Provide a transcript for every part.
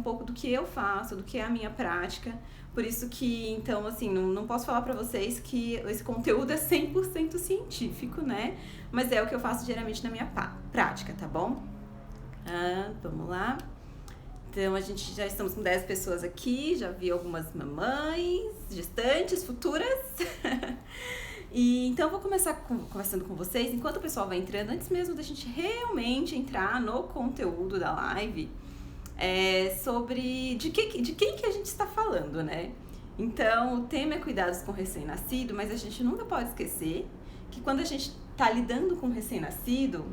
um pouco do que eu faço, do que é a minha prática. Por isso que, então, assim, não posso falar pra vocês que esse conteúdo é 100% científico, né? Mas é o que eu faço diariamente na minha prática, tá bom? Vamos lá. Então, a gente já estamos com 10 pessoas aqui, já vi algumas mamães, gestantes, futuras. E então eu vou começar conversando com vocês, enquanto o pessoal vai entrando, antes mesmo da gente realmente entrar no conteúdo da live, sobre de quem que a gente está falando, né? Então, o tema é cuidados com recém-nascido, mas a gente nunca pode esquecer que quando a gente está lidando com recém-nascido,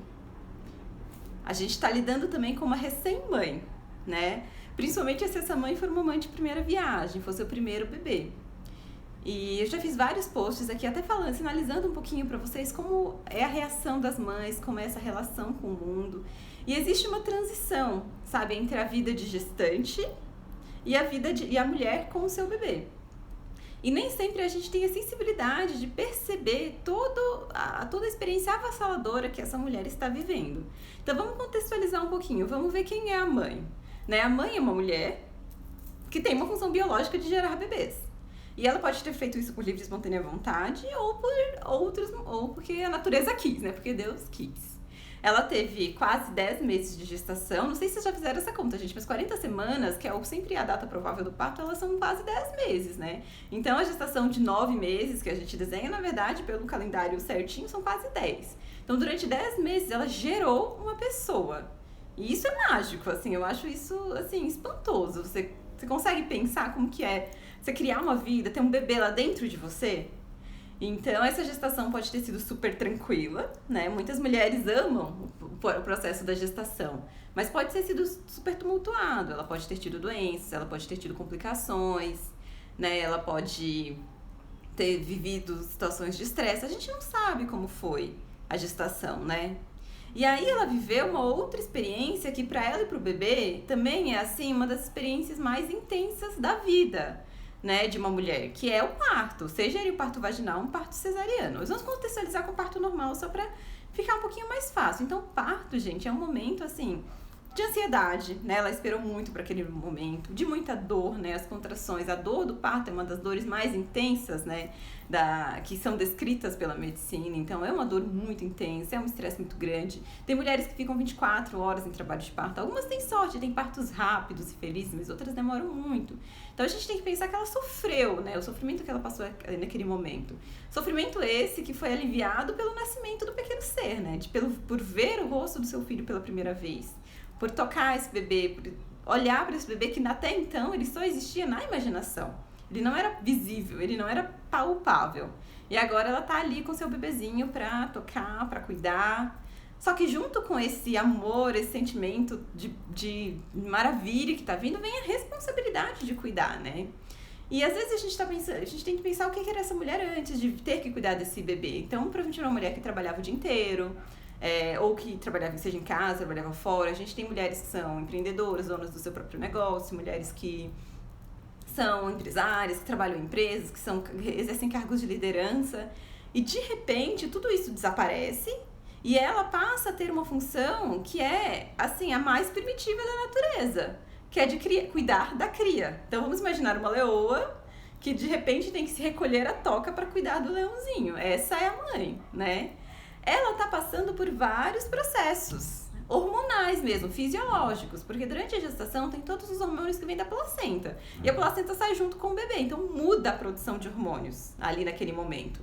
a gente está lidando também com uma recém-mãe, né? Principalmente se essa mãe for uma mãe de primeira viagem, for seu primeiro bebê. E eu já fiz vários posts aqui, até falando, sinalizando um pouquinho para vocês como é a reação das mães, como é essa relação com o mundo. E existe uma transição, sabe, entre a vida de gestante e a mulher com o seu bebê. E nem sempre a gente tem a sensibilidade de perceber toda a experiência avassaladora que essa mulher está vivendo. Então vamos contextualizar um pouquinho, vamos ver quem é a mãe. Né? A mãe é uma mulher que tem uma função biológica de gerar bebês. E ela pode ter feito isso por livre e espontânea vontade ou porque a natureza quis, né? Porque Deus quis. Ela teve quase 10 meses de gestação. Não sei se vocês já fizeram essa conta, gente, mas 40 semanas, que é sempre a data provável do parto, elas são quase 10 meses, né? Então, a gestação de 9 meses, que a gente desenha, na verdade, pelo calendário certinho, são quase 10. Então, durante 10 meses, ela gerou uma pessoa. E isso é mágico, assim, eu acho isso, assim, espantoso. Você consegue pensar como que é você criar uma vida, ter um bebê lá dentro de você? Então, essa gestação pode ter sido super tranquila, né? Muitas mulheres amam o processo da gestação, mas pode ter sido super tumultuado. Ela pode ter tido doenças, ela pode ter tido complicações, né? Ela pode ter vivido situações de estresse. A gente não sabe como foi a gestação, né? E aí ela viveu uma outra experiência que para ela e para o bebê também é assim uma das experiências mais intensas da vida, né, de uma mulher, que é o parto, seja ele o parto vaginal ou um parto cesariano. Nós vamos contextualizar com o parto normal só para ficar um pouquinho mais fácil. Então, o parto, gente, é um momento assim de ansiedade, né? Ela esperou muito para aquele momento, de muita dor, né? As contrações, a dor do parto é uma das dores mais intensas, né? Que são descritas pela medicina. Então, é uma dor muito intensa, é um estresse muito grande. Tem mulheres que ficam 24 horas em trabalho de parto. Algumas têm sorte, têm partos rápidos e felizes, mas outras demoram muito. Então, a gente tem que pensar que ela sofreu, né? O sofrimento que ela passou naquele momento. Sofrimento esse que foi aliviado pelo nascimento do pequeno ser, né? Por ver o rosto do seu filho pela primeira vez. Por tocar esse bebê, por olhar para esse bebê que até então ele só existia na imaginação. Ele não era visível, ele não era palpável. E agora ela tá ali com seu bebezinho para tocar, para cuidar. Só que junto com esse amor, esse sentimento de maravilha que tá vindo, vem a responsabilidade de cuidar, né? E às vezes a gente tem que pensar o que era essa mulher antes de ter que cuidar desse bebê. Então, provavelmente era uma mulher que trabalhava o dia inteiro, ou que trabalhava, seja em casa, trabalhava fora. A gente tem mulheres que são empreendedoras, donas do seu próprio negócio, mulheres que são empresárias, que trabalham em empresas, que exercem cargos de liderança. E de repente, tudo isso desaparece e ela passa a ter uma função que é, assim, a mais primitiva da natureza, que é de cuidar da cria. Então, vamos imaginar uma leoa que de repente tem que se recolher a toca para cuidar do leãozinho. Essa é a mãe, né? Ela tá passando por vários processos hormonais mesmo, fisiológicos, porque durante a gestação tem todos os hormônios que vêm da placenta. E a placenta sai junto com o bebê, então muda a produção de hormônios ali naquele momento.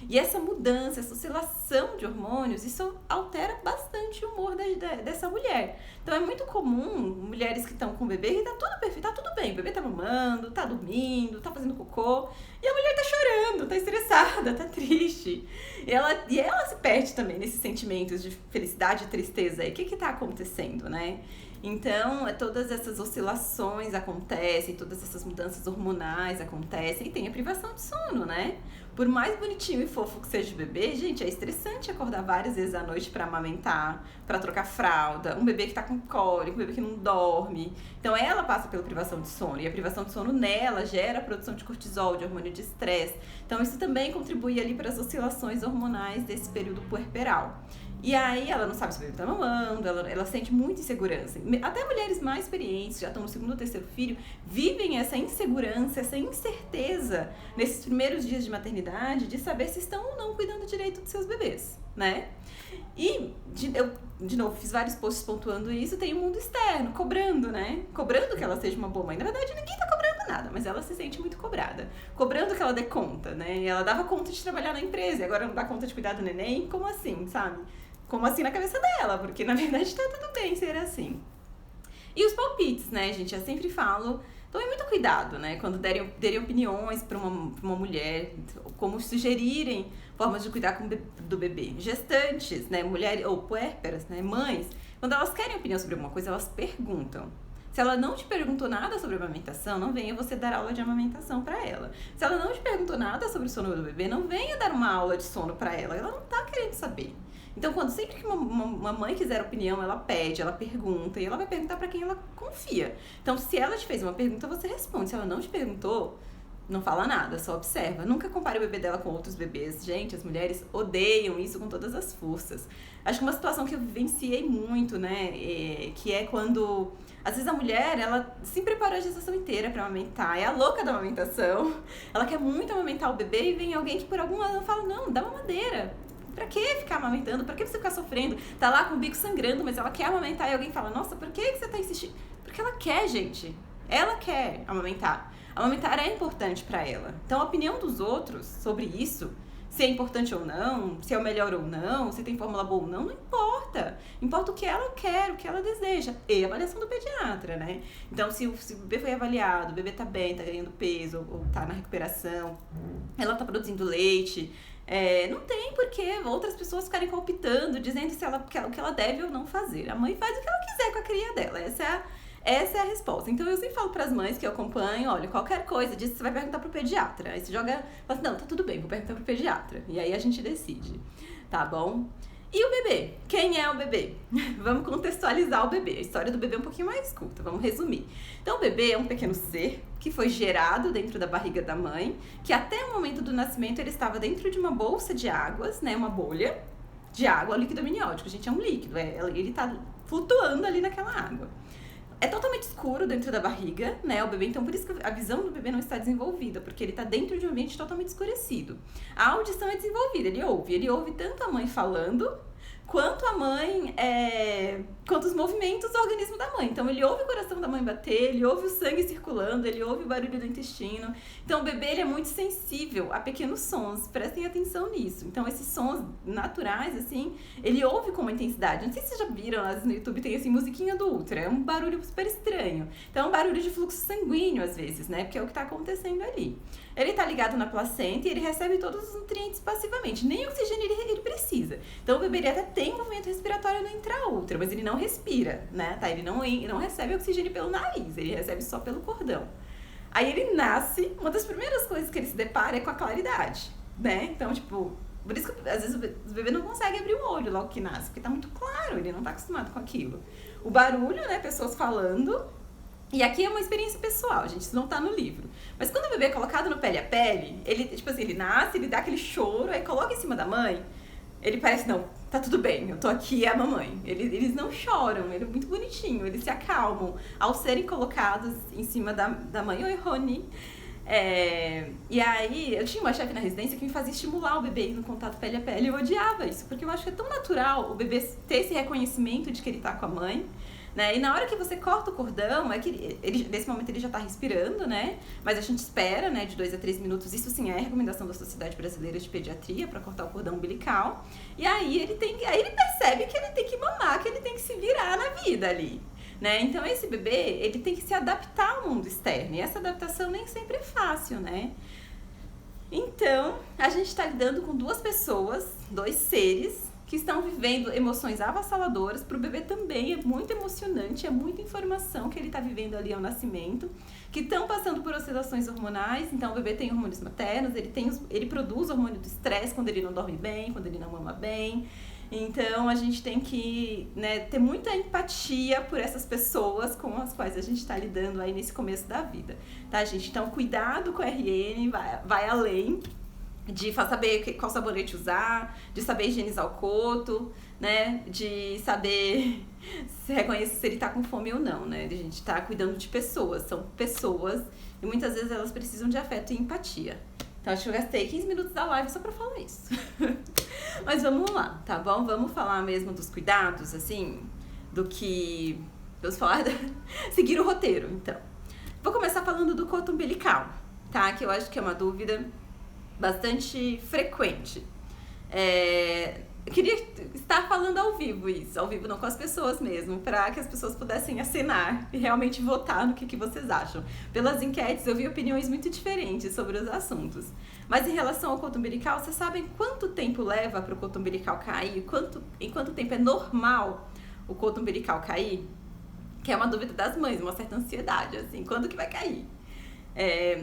E essa mudança, essa oscilação de hormônios, isso altera bastante o humor dessa mulher. Então é muito comum mulheres que estão com o bebê e tá tudo perfeito, tá tudo bem, o bebê tá mamando, tá dormindo, tá fazendo cocô, e a mulher tá chorando, tá estressada, tá triste. E ela se perde também nesses sentimentos de felicidade e tristeza aí. O que tá acontecendo, né? Então, todas essas oscilações acontecem, todas essas mudanças hormonais acontecem e tem a privação de sono, né? Por mais bonitinho e fofo que seja o bebê, gente, é estressante acordar várias vezes à noite pra amamentar, pra trocar fralda, um bebê que tá com cólica, um bebê que não dorme. Então, ela passa pela privação de sono e a privação de sono nela gera a produção de cortisol, de hormônio de estresse. Então, isso também contribui ali para as oscilações hormonais desse período puerperal. E aí ela não sabe se o bebê tá mamando, ela sente muita insegurança. Até mulheres mais experientes, já estão no segundo ou terceiro filho, vivem essa insegurança, essa incerteza nesses primeiros dias de maternidade de saber se estão ou não cuidando direito dos seus bebês, né? E, eu, de novo, fiz vários posts pontuando isso, tem o mundo externo, cobrando, né? Cobrando que ela seja uma boa mãe. Na verdade, ninguém tá cobrando nada, mas ela se sente muito cobrada. Cobrando que ela dê conta, né? Ela dava conta de trabalhar na empresa e agora não dá conta de cuidar do neném? Como assim, sabe? Como assim na cabeça dela? Porque, na verdade, tá tudo bem ser assim. E os palpites, né, gente? Eu sempre falo, tomem muito cuidado, né? Quando derem opiniões para uma mulher, como sugerirem formas de cuidar do bebê. Gestantes, né? Mulheres, ou puérperas, né? Mães, quando elas querem opinião sobre alguma coisa, elas perguntam. Se ela não te perguntou nada sobre amamentação, não venha você dar aula de amamentação para ela. Se ela não te perguntou nada sobre o sono do bebê, não venha dar uma aula de sono para ela. Ela não tá querendo saber. Então, sempre que uma mãe quiser opinião, ela pede, ela pergunta, e ela vai perguntar para quem ela confia. Então, se ela te fez uma pergunta, você responde. Se ela não te perguntou, não fala nada, só observa. Nunca compare o bebê dela com outros bebês. Gente, as mulheres odeiam isso com todas as forças. Acho que uma situação que eu vivenciei muito, né, que é quando, às vezes a mulher, ela se preparou a gestação inteira pra amamentar, é a louca da amamentação, ela quer muito amamentar o bebê e vem alguém que por algum ano fala, não, dá mamadeira. Pra que ficar amamentando? Pra que você ficar sofrendo? Tá lá com o bico sangrando, mas ela quer amamentar e alguém fala, nossa, por que você tá insistindo? Porque ela quer, gente. Ela quer amamentar. Amamentar é importante pra ela. Então, a opinião dos outros sobre isso, se é importante ou não, se é o melhor ou não, se tem fórmula boa ou não, não importa. Importa o que ela quer, o que ela deseja. E a avaliação do pediatra, né? Então, se o bebê foi avaliado, o bebê tá bem, tá ganhando peso, ou tá na recuperação, ela tá produzindo leite, não tem por que outras pessoas ficarem palpitando, dizendo o que ela deve ou não fazer. A mãe faz o que ela quiser com a cria dela. Essa é a resposta. Então, eu sempre falo pras mães que eu acompanho, olha, qualquer coisa disso, você vai perguntar pro pediatra. Aí você joga, fala assim, não, tá tudo bem, vou perguntar pro pediatra. E aí a gente decide, tá bom? E o bebê? Quem é o bebê? Vamos contextualizar o bebê. A história do bebê é um pouquinho mais curta, vamos resumir. Então, o bebê é um pequeno ser que foi gerado dentro da barriga da mãe, que até o momento do nascimento ele estava dentro de uma bolsa de águas, né, uma bolha de água, líquido amniótico. Gente, é um líquido, ele tá flutuando ali naquela água. É totalmente escuro dentro da barriga, né, o bebê, então por isso que a visão do bebê não está desenvolvida, porque ele está dentro de um ambiente totalmente escurecido. A audição é desenvolvida, ele ouve tanto a mãe falando, quanto os movimentos do organismo da mãe. Então, ele ouve o coração da mãe bater, ele ouve o sangue circulando, ele ouve o barulho do intestino. Então, o bebê ele é muito sensível a pequenos sons, prestem atenção nisso. Então, esses sons naturais, assim, ele ouve com uma intensidade. Não sei se vocês já viram, às vezes no YouTube tem, assim, musiquinha do Ultra, é um barulho super estranho. Então, é um barulho de fluxo sanguíneo, às vezes, né, porque é o que está acontecendo ali. Ele está ligado na placenta e ele recebe todos os nutrientes passivamente, nem oxigênio ele precisa. Então, o bebê ele até tem um movimento respiratório no intraútero, mas ele não respira, né? Tá? Ele não recebe oxigênio pelo nariz, ele recebe só pelo cordão. Aí ele nasce, uma das primeiras coisas que ele se depara é com a claridade, né? Então, tipo, por isso que às vezes o bebê não consegue abrir o olho logo que nasce, porque tá muito claro, ele não tá acostumado com aquilo. O barulho, né? Pessoas falando. E aqui é uma experiência pessoal, gente, isso não tá no livro. Mas quando o bebê é colocado no pele a pele, ele, tipo assim, ele nasce, ele dá aquele choro, aí coloca em cima da mãe, ele parece, não, tá tudo bem, eu tô aqui, é a mamãe. Eles não choram, ele é muito bonitinho, eles se acalmam ao serem colocados em cima da mãe. Oi, Rony. E aí, eu tinha uma chefe na residência que me fazia estimular o bebê no contato pele a pele. Eu odiava isso, porque eu acho que é tão natural o bebê ter esse reconhecimento de que ele tá com a mãe. Né? E na hora que você corta o cordão, nesse momento ele já tá respirando, né? Mas a gente espera, né, de 2 a 3 minutos. Isso sim é a recomendação da Sociedade Brasileira de Pediatria para cortar o cordão umbilical. E aí ele percebe que ele tem que mamar, que ele tem que se virar na vida ali. Né? Então esse bebê, ele tem que se adaptar ao mundo externo. E essa adaptação nem sempre é fácil, né? Então, a gente está lidando com duas pessoas, dois seres, que estão vivendo emoções avassaladoras. Para o bebê também é muito emocionante, é muita informação que ele está vivendo ali ao nascimento, que estão passando por oscilações hormonais. Então o bebê tem hormônios maternos, ele produz hormônio do estresse quando ele não dorme bem, quando ele não mama bem. Então a gente tem que, né, ter muita empatia por essas pessoas com as quais a gente está lidando aí nesse começo da vida, tá, gente? Então cuidado com o RN, vai além de saber qual sabonete usar, de saber higienizar o coto, né, de saber se reconhecer se ele tá com fome ou não, né, de a gente tá cuidando de pessoas, são pessoas e muitas vezes elas precisam de afeto e empatia. Então acho que eu gastei 15 minutos da live só pra falar isso. Mas vamos lá, tá bom? Vamos falar mesmo dos cuidados, assim, do que... Vamos falar, seguir o roteiro, então. Vou começar falando do coto umbilical, tá? Que eu acho que é uma dúvida bastante frequente. Eu queria estar falando ao vivo isso, ao vivo não com as pessoas mesmo, para que as pessoas pudessem acenar e realmente votar no que vocês acham. Pelas enquetes eu vi opiniões muito diferentes sobre os assuntos. Mas em relação ao coto umbilical, vocês sabem quanto tempo leva para o coto umbilical cair? Em quanto tempo é normal o coto umbilical cair? Que é uma dúvida das mães, uma certa ansiedade, assim, quando que vai cair?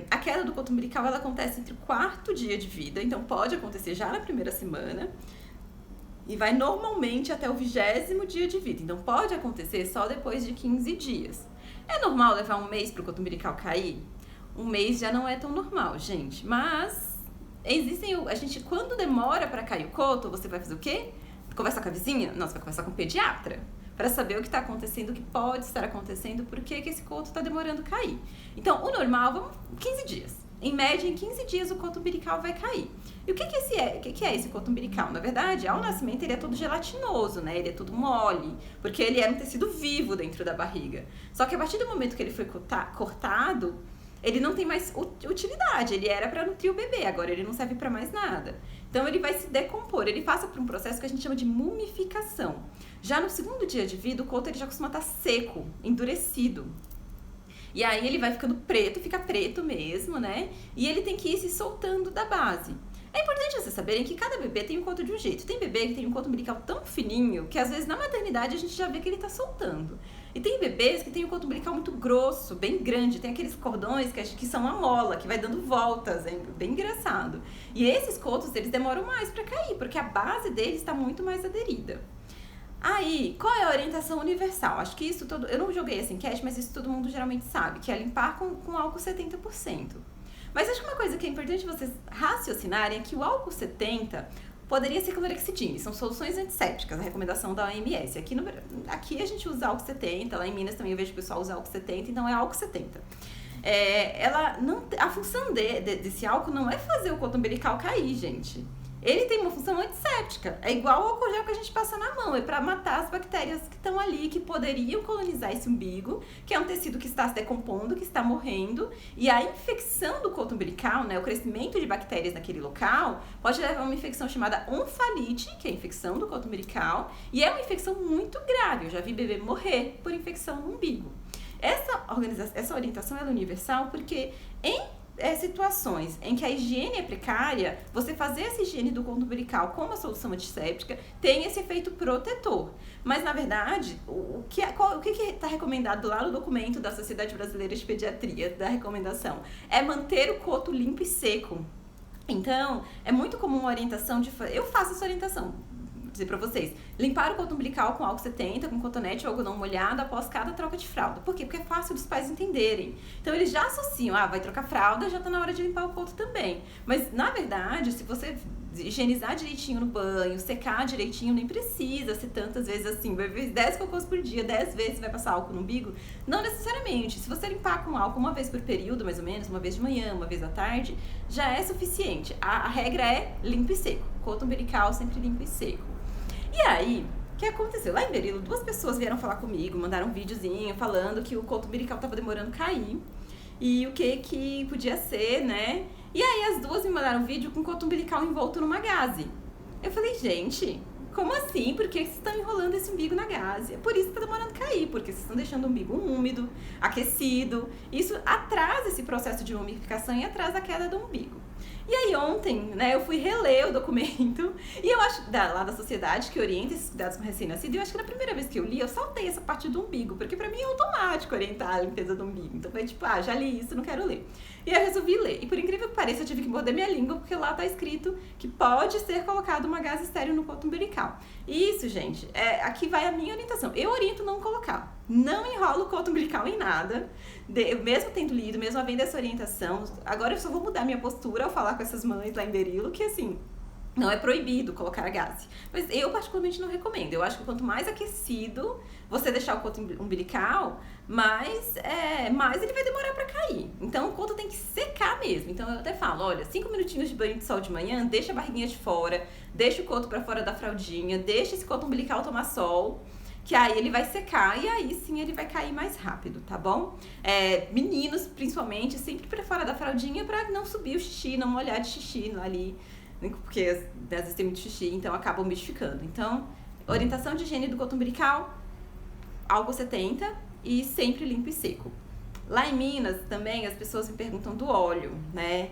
A queda do coto umbilical, ela acontece entre o 4º dia de vida, então pode acontecer já na primeira semana, e vai normalmente até o 20º dia de vida. Então pode acontecer só depois de 15 dias. É normal levar um mês para o coto umbilical cair? Um mês já não é tão normal, gente. Mas quando demora para cair o coto, você vai fazer o quê? Conversar com a vizinha? Não, você vai conversar com o pediatra. Para saber o que está acontecendo, o que pode estar acontecendo, por que esse coto está demorando a cair. Então, o normal, 15 dias. Em média, em 15 dias o coto umbilical vai cair. E o que é esse coto umbilical? Na verdade, ao nascimento ele é todo gelatinoso, né? Ele é todo mole, porque ele era um tecido vivo dentro da barriga. Só que a partir do momento que ele foi cortado, ele não tem mais utilidade. Ele era para nutrir o bebê, agora ele não serve para mais nada. Então ele vai se decompor, ele passa por um processo que a gente chama de mumificação. Já no 2º dia de vida, o coto ele já costuma estar seco, endurecido. E aí ele vai ficando preto, fica preto mesmo, né? E ele tem que ir se soltando da base. É importante vocês saberem que cada bebê tem um coto de um jeito. Tem bebê que tem um coto umbilical tão fininho que às vezes na maternidade a gente já vê que ele tá soltando. E tem bebês que tem um coto umbilical muito grosso, bem grande. Tem aqueles cordões que são a mola, que vai dando voltas, é bem engraçado. E esses cotos, eles demoram mais pra cair, porque a base deles está muito mais aderida. Aí, qual é a orientação universal? Acho que isso eu não joguei essa enquete, mas isso todo mundo geralmente sabe, que é limpar com álcool 70%. Mas acho que uma coisa que é importante vocês raciocinarem é que o álcool 70 poderia ser clorexidine, são soluções antissépticas, a recomendação da OMS. Aqui a gente usa álcool 70, lá em Minas também eu vejo o pessoal usar álcool 70, então é álcool 70. A função desse álcool não é fazer o coto umbilical cair, gente. Ele tem uma função antisséptica. É igual ao álcool gel que a gente passa na mão. É para matar as bactérias que estão ali, que poderiam colonizar esse umbigo, que é um tecido que está se decompondo, que está morrendo. E a infecção do coto umbilical, né, o crescimento de bactérias naquele local, pode levar a uma infecção chamada onfalite, que é a infecção do coto umbilical. E é uma infecção muito grave. Eu já vi bebê morrer por infecção no umbigo. Essa orientação é universal porque situações em que a higiene é precária, você fazer essa higiene do coto umbilical com uma solução antisséptica tem esse efeito protetor. Mas, na verdade, o que está recomendado lá no documento da Sociedade Brasileira de Pediatria, da recomendação, é manter o coto limpo e seco. Então, é muito comum a orientação eu faço essa orientação. Dizer pra vocês, limpar o coto umbilical com álcool 70, com cotonete ou algodão molhado após cada troca de fralda. Por quê? Porque é fácil dos pais entenderem. Então eles já associam, vai trocar fralda, já tá na hora de limpar o coto também. Mas na verdade, se você higienizar direitinho no banho, secar direitinho, nem precisa ser tantas vezes assim, vai ver 10 cocôs por dia, 10 vezes vai passar álcool no umbigo. Não necessariamente. Se você limpar com álcool uma vez por período, mais ou menos, uma vez de manhã, uma vez à tarde, já é suficiente. A regra é limpo e seco. Coto umbilical sempre limpo e seco. E aí, o que aconteceu? Lá em Berilo, 2 pessoas vieram falar comigo, mandaram um videozinho falando que o coto umbilical tava demorando a cair e o que podia ser, né? E aí as 2 me mandaram um vídeo com o coto umbilical envolto numa gaze. Eu falei, gente, como assim? Por que vocês estão enrolando esse umbigo na gaze? É por isso que tá demorando a cair, porque vocês estão deixando o umbigo úmido, aquecido. Isso atrasa esse processo de umidificação e atrasa a queda do umbigo. E aí ontem, né, eu fui reler o documento e eu acho, lá da sociedade que orienta esses cuidados com recém-nascido, e eu acho que na primeira vez que eu li, eu saltei essa parte do umbigo, porque pra mim é automático orientar a limpeza do umbigo. Então foi tipo, já li isso, não quero ler. E aí eu resolvi ler. E por incrível que pareça, eu tive que morder minha língua, porque lá tá escrito que pode ser colocado uma gaze estéril no coto umbilical. E isso, gente, aqui vai a minha orientação. Eu oriento não colocar. Não enrolo o coto umbilical em nada. Eu mesmo tendo lido, mesmo havendo essa orientação, agora eu só vou mudar minha postura ao falar com essas mães lá em Berilo, que assim, Não é proibido colocar a gaze. Mas eu particularmente não recomendo. Eu acho que quanto mais aquecido você deixar o coto umbilical, mais ele vai demorar pra cair. Então o coto tem que secar mesmo. Então eu até falo, olha, 5 minutinhos de banho de sol de manhã, deixa a barriguinha de fora, deixa o coto pra fora da fraldinha, deixa esse coto umbilical tomar sol, que aí ele vai secar e aí sim ele vai cair mais rápido, tá bom? Meninos, principalmente, sempre pra fora da fraldinha pra não subir o xixi, não molhar de xixi ali, porque às vezes tem muito xixi, então acaba umidificando. Então, orientação de higiene do coto umbilical, álcool 70 e sempre limpo e seco. Lá em Minas também as pessoas me perguntam do óleo, né?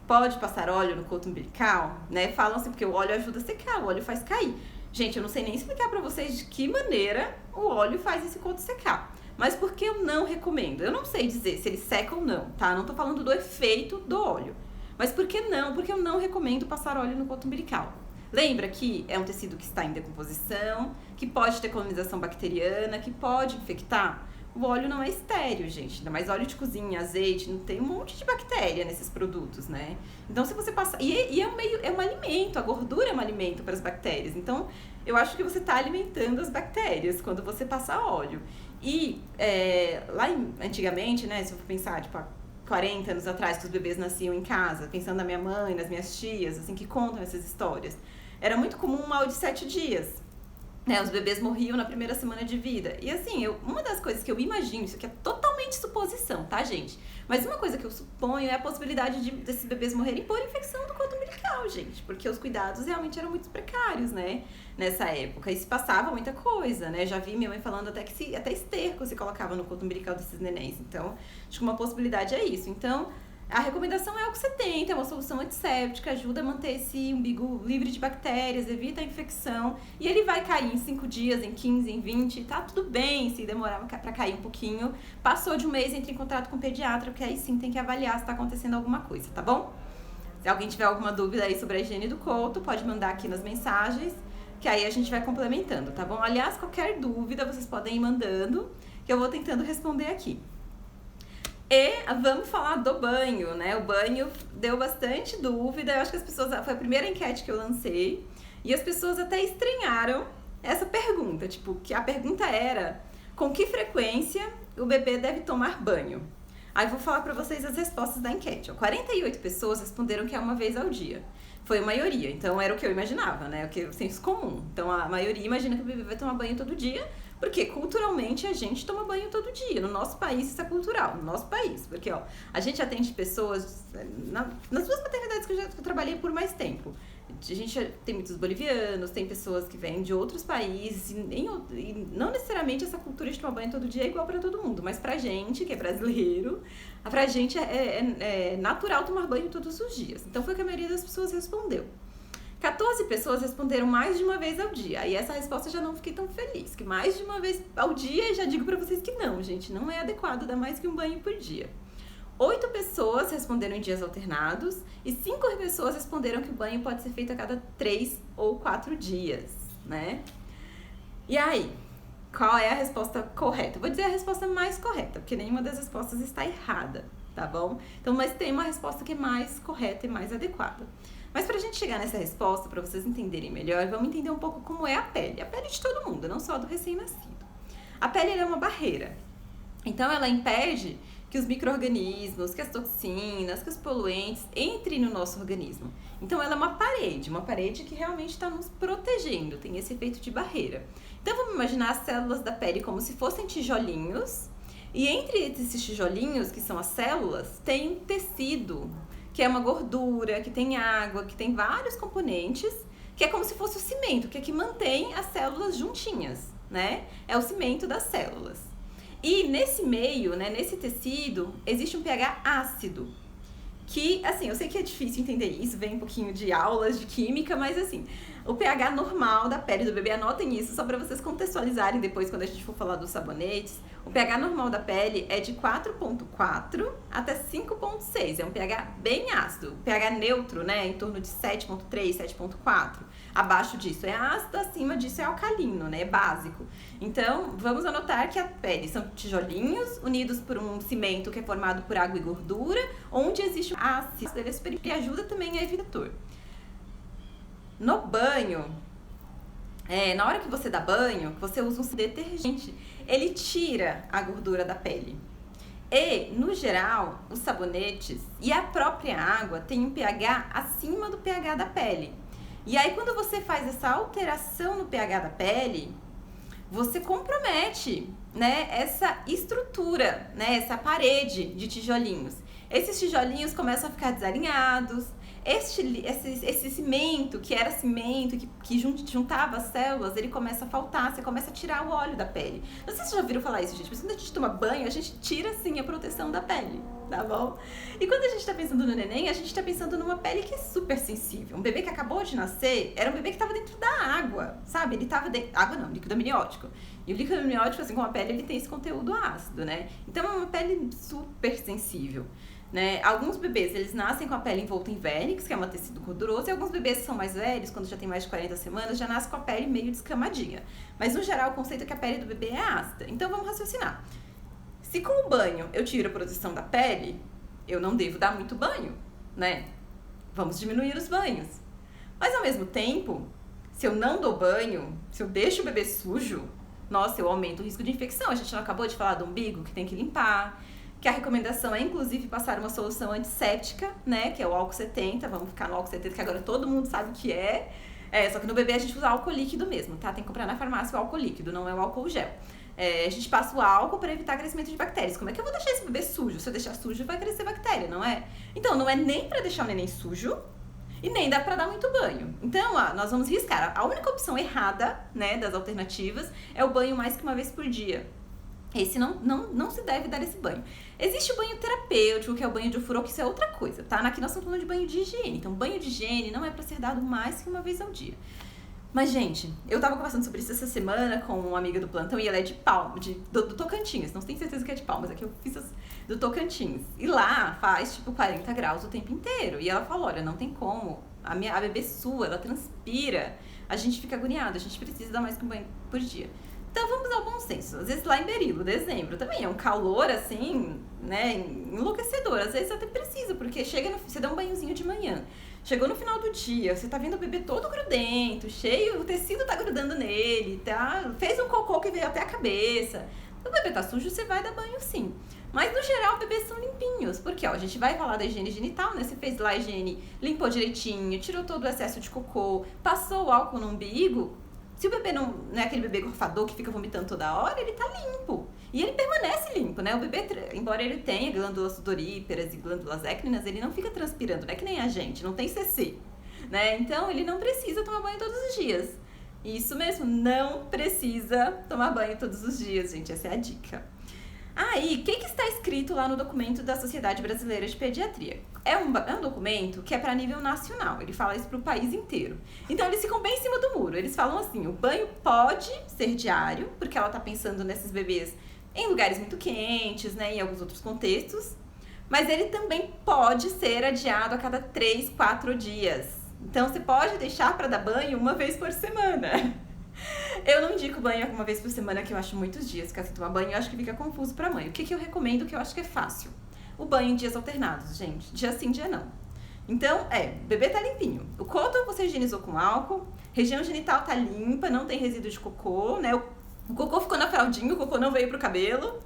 Pode passar óleo no coto umbilical, né? Falam assim, porque o óleo ajuda a secar, o óleo faz cair. Gente, eu não sei nem explicar pra vocês de que maneira o óleo faz esse coto secar. Mas por que eu não recomendo? Eu não sei dizer se ele seca ou não, tá? Não tô falando do efeito do óleo. Mas por que não? Porque eu não recomendo passar óleo no coto umbilical. Lembra que é um tecido que está em decomposição, que pode ter colonização bacteriana, que pode infectar? O óleo não é estéril, gente. Ainda mais óleo de cozinha, azeite, não tem um monte de bactéria nesses produtos, né? Então, se você passar... E é um alimento, a gordura é um alimento para as bactérias. Então, eu acho que você está alimentando as bactérias quando você passa óleo. E antigamente, né, se eu for pensar, tipo, 40 anos atrás, que os bebês nasciam em casa, pensando na minha mãe, nas minhas tias, assim, que contam essas histórias. Era muito comum um mal de 7 dias. Né, os bebês morriam na primeira semana de vida. E assim, uma das coisas que eu imagino, isso aqui é totalmente suposição, tá, gente? Mas uma coisa que eu suponho é a possibilidade desses bebês morrerem por infecção do coto umbilical, gente. Porque os cuidados realmente eram muito precários, né? Nessa época. E se passava muita coisa, né? Já vi minha mãe falando até que até esterco se colocava no coto umbilical desses nenéns. Então, acho que uma possibilidade é isso. Então, a recomendação é o que você tem, é uma solução antisséptica, ajuda a manter esse umbigo livre de bactérias, evita a infecção, e ele vai cair em 5 dias, em 15, em 20, tá tudo bem se demorar pra cair um pouquinho. Passou de um mês, entre em contato com o pediatra, porque aí sim tem que avaliar se tá acontecendo alguma coisa, tá bom? Se alguém tiver alguma dúvida aí sobre a higiene do coto, pode mandar aqui nas mensagens, que aí a gente vai complementando, tá bom? Aliás, qualquer dúvida vocês podem ir mandando, que eu vou tentando responder aqui. E vamos falar do banho, né? O banho deu bastante dúvida. Eu acho que as pessoas... Foi a primeira enquete que eu lancei. E as pessoas até estranharam essa pergunta. Tipo, que a pergunta era: com que frequência o bebê deve tomar banho? Aí eu vou falar pra vocês as respostas da enquete. 48 pessoas responderam que é uma vez ao dia. Foi a maioria. Então era o que eu imaginava, né? O que é o senso comum. Então a maioria imagina que o bebê vai tomar banho todo dia. Porque culturalmente a gente toma banho todo dia. No nosso país isso é cultural, no nosso país. Porque, ó, a gente atende pessoas nas duas maternidades que eu trabalhei por mais tempo. A gente tem muitos bolivianos, tem pessoas que vêm de outros países e não necessariamente essa cultura de tomar banho todo dia é igual pra todo mundo. Mas pra gente, que é brasileiro, pra gente é natural tomar banho todos os dias. Então foi o que a maioria das pessoas respondeu. 14 pessoas responderam mais de uma vez ao dia. Aí essa resposta já não fiquei tão feliz. Que mais de uma vez ao dia, já digo pra vocês que não, gente. Não é adequado dar mais que um banho por dia. 8 pessoas responderam em dias alternados. E 5 pessoas responderam que o banho pode ser feito a cada 3 ou 4 dias, né? E aí, qual é a resposta correta? Eu vou dizer a resposta mais correta, porque nenhuma das respostas está errada, tá bom? Então, mas tem uma resposta que é mais correta e mais adequada. Mas pra gente chegar nessa resposta, pra vocês entenderem melhor, vamos entender um pouco como é a pele. A pele de todo mundo, não só do recém-nascido. A pele ela é uma barreira. Então ela impede que os micro-organismos, que as toxinas, que os poluentes entrem no nosso organismo. Então ela é uma parede que realmente está nos protegendo, tem esse efeito de barreira. Então vamos imaginar as células da pele como se fossem tijolinhos, e entre esses tijolinhos, que são as células, tem um tecido, que é uma gordura, que tem água, que tem vários componentes, que é como se fosse o cimento, que é que mantém as células juntinhas, né? É o cimento das células. E nesse meio, né, nesse tecido, existe um pH ácido, que, assim, eu sei que é difícil entender isso, vem um pouquinho de aulas de química, mas assim, o pH normal da pele do bebê, anotem isso só para vocês contextualizarem depois quando a gente for falar dos sabonetes. O pH normal da pele é de 4,4 até 5,6, é um pH bem ácido. O pH neutro, né, em torno de 7,3, 7,4. Abaixo disso é ácido, acima disso é alcalino, né, é básico. Então, vamos anotar que a pele são tijolinhos unidos por um cimento que é formado por água e gordura, onde existe um ácido, ele ajuda também a evitar dor. No banho, na hora que você dá banho, você usa um detergente, ele tira a gordura da pele. E, no geral, os sabonetes e a própria água têm um pH acima do pH da pele. E aí, quando você faz essa alteração no pH da pele, você compromete, né, essa estrutura, né, essa parede de tijolinhos. Esses tijolinhos começam a ficar desalinhados. Esse cimento, que era cimento, que juntava as células, ele começa a faltar, você começa a tirar o óleo da pele. Não sei se vocês já ouviram falar isso, gente, mas quando a gente toma banho, a gente tira, sim, a proteção da pele, tá bom? E quando a gente tá pensando no neném, a gente tá pensando numa pele que é super sensível. Um bebê que acabou de nascer, era um bebê que tava dentro da água, sabe? Ele tava dentro... Água não, líquido amniótico. E o líquido amniótico, assim como a pele, ele tem esse conteúdo ácido, né? Então é uma pele super sensível. Né? Alguns bebês, eles nascem com a pele envolta em vernix, que é um tecido gorduroso, e alguns bebês que são mais velhos, quando já tem mais de 40 semanas, já nascem com a pele meio descamadinha. Mas, no geral, o conceito é que a pele do bebê é ácida. Então, vamos raciocinar. Se com o banho eu tiro a proteção da pele, eu não devo dar muito banho, né? Vamos diminuir os banhos. Mas, ao mesmo tempo, se eu não dou banho, se eu deixo o bebê sujo, nossa, eu aumento o risco de infecção. A gente não acabou de falar do umbigo, que tem que limpar, que a recomendação é, inclusive, passar uma solução antisséptica, né, que é o álcool 70, vamos ficar no álcool 70, que agora todo mundo sabe o que é, só que no bebê a gente usa álcool líquido mesmo, tá? Tem que comprar na farmácia o álcool líquido, não é o álcool gel. A gente passa o álcool para evitar crescimento de bactérias. Como é que eu vou deixar esse bebê sujo? Se eu deixar sujo, vai crescer bactéria, não é? Então, não é nem para deixar o neném sujo e nem dá para dar muito banho. Então, nós vamos riscar. A única opção errada, né, das alternativas é o banho mais que uma vez por dia. Esse não se deve dar esse banho. Existe o banho terapêutico, que é o banho de ofurô, que isso é outra coisa, tá? Aqui nós estamos falando de banho de higiene. Então, banho de higiene não é para ser dado mais que uma vez ao dia. Mas, gente, eu tava conversando sobre isso essa semana com uma amiga do plantão e ela é de Palmas, do Tocantins. Não tenho certeza que é de Palmas, aqui eu fiz do Tocantins. E lá faz, tipo, 40 graus o tempo inteiro. E ela falou, olha, não tem como. A bebê sua, ela transpira. A gente fica agoniado, a gente precisa dar mais que um banho por dia. Então vamos ao bom senso. Às vezes lá em Berilo, dezembro, também é um calor assim, né, enlouquecedor. Às vezes até precisa, porque você dá um banhozinho de manhã. Chegou no final do dia, você tá vendo o bebê todo grudento, cheio, o tecido tá grudando nele, tá? Fez um cocô que veio até a cabeça. O bebê tá sujo, você vai dar banho sim. Mas no geral, bebês são limpinhos, porque ó, a gente vai falar da higiene genital, né? Você fez lá a higiene, limpou direitinho, tirou todo o excesso de cocô, passou o álcool no umbigo. Se o bebê não é aquele bebê gorfador que fica vomitando toda hora, ele tá limpo. E ele permanece limpo, né? O bebê, embora ele tenha glândulas sudoríparas e glândulas écrinas, ele não fica transpirando, não é que nem a gente, não tem CC, né? Então, ele não precisa tomar banho todos os dias. Isso mesmo, não precisa tomar banho todos os dias, gente, essa é a dica. Aí, o que está escrito lá no documento da Sociedade Brasileira de Pediatria? É um documento que é para nível nacional, ele fala isso para o país inteiro. Então, eles ficam bem em cima do muro, eles falam assim, o banho pode ser diário, porque ela está pensando nesses bebês em lugares muito quentes, né, em alguns outros contextos, mas ele também pode ser adiado a cada 3, 4 dias. Então, você pode deixar para dar banho uma vez por semana. Eu não indico banho uma vez por semana, que eu acho muitos dias, porque assim, tomar banho eu acho que fica confuso pra mãe. O que eu recomendo, que eu acho que é fácil? O banho em dias alternados, gente. Dia sim, dia não. Então, o bebê tá limpinho. O coto você higienizou com álcool, região genital tá limpa, não tem resíduo de cocô, né? O cocô ficou na fraldinha, o cocô não veio pro cabelo.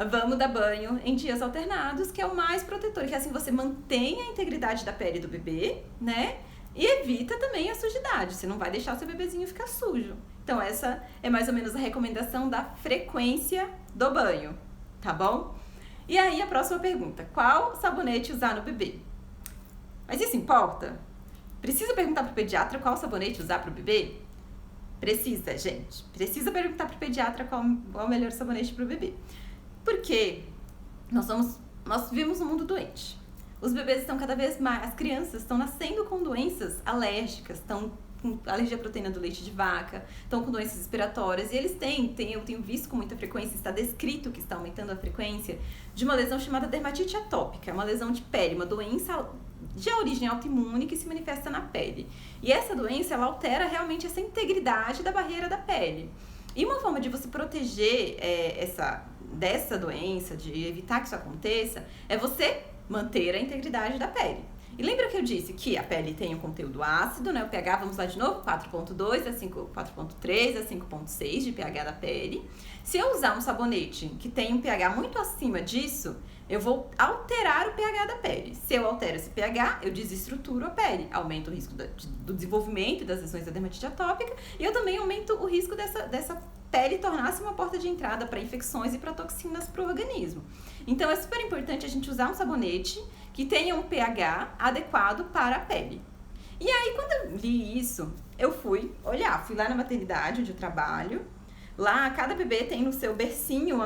Vamos dar banho em dias alternados, que é o mais protetor, que assim você mantém a integridade da pele do bebê, né? E evita também a sujidade, você não vai deixar o seu bebezinho ficar sujo. Então essa é mais ou menos a recomendação da frequência do banho, tá bom? E aí a próxima pergunta, qual sabonete usar no bebê? Mas isso importa? Precisa perguntar pro pediatra qual sabonete usar pro bebê? Precisa, gente. Precisa perguntar pro pediatra qual o melhor sabonete pro bebê. Porque nós vivemos um mundo doente. Os bebês estão cada vez mais, as crianças estão nascendo com doenças alérgicas, estão com alergia à proteína do leite de vaca, estão com doenças respiratórias, e eles eu tenho visto com muita frequência, está descrito que está aumentando a frequência de uma lesão chamada dermatite atópica, uma lesão de pele, uma doença de origem autoimune que se manifesta na pele. E essa doença, ela altera realmente essa integridade da barreira da pele. E uma forma de você proteger dessa doença, de evitar que isso aconteça, é você manter a integridade da pele. E lembra que eu disse que a pele tem um conteúdo ácido, né? O pH, vamos lá de novo, 4.2 a 4.3 a 5.6 de pH da pele. Se eu usar um sabonete que tem um pH muito acima disso, eu vou alterar o pH da pele. Se eu altero esse pH, eu desestruturo a pele, aumento o risco do desenvolvimento das lesões da dermatite atópica e eu também aumento o risco dessa pele tornar-se uma porta de entrada para infecções e para toxinas para o organismo. Então é super importante a gente usar um sabonete que tenha um pH adequado para a pele. E aí, quando eu li isso, eu fui lá na maternidade onde eu trabalho. Lá, cada bebê tem no seu bercinho,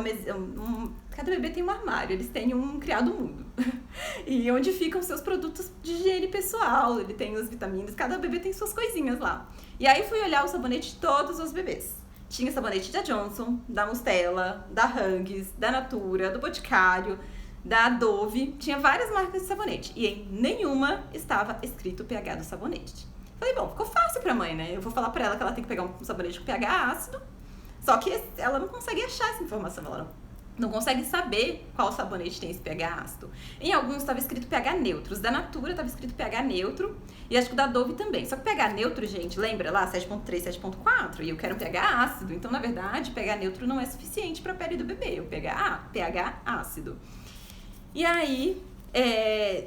cada bebê tem um armário, eles têm um criado mudo. E onde ficam seus produtos de higiene pessoal, ele tem as vitaminas, cada bebê tem suas coisinhas lá. E aí fui olhar o sabonete de todos os bebês. Tinha sabonete da Johnson, da Mustela, da Huggies, da Natura, do Boticário, da Dove. Tinha várias marcas de sabonete e em nenhuma estava escrito o pH do sabonete. Falei, bom, ficou fácil pra mãe, né? Eu vou falar pra ela que ela tem que pegar um sabonete com pH ácido. Só que ela não consegue achar essa informação, ela não consegue saber qual sabonete tem esse pH ácido. Em alguns estava escrito pH neutro, os da Natura estava escrito pH neutro e acho que o da Dove também. Só que pH neutro, gente, lembra lá, 7.3, 7.4 e eu quero um pH ácido. Então, na verdade, pH neutro não é suficiente para a pele do bebê, o pH ácido. E aí,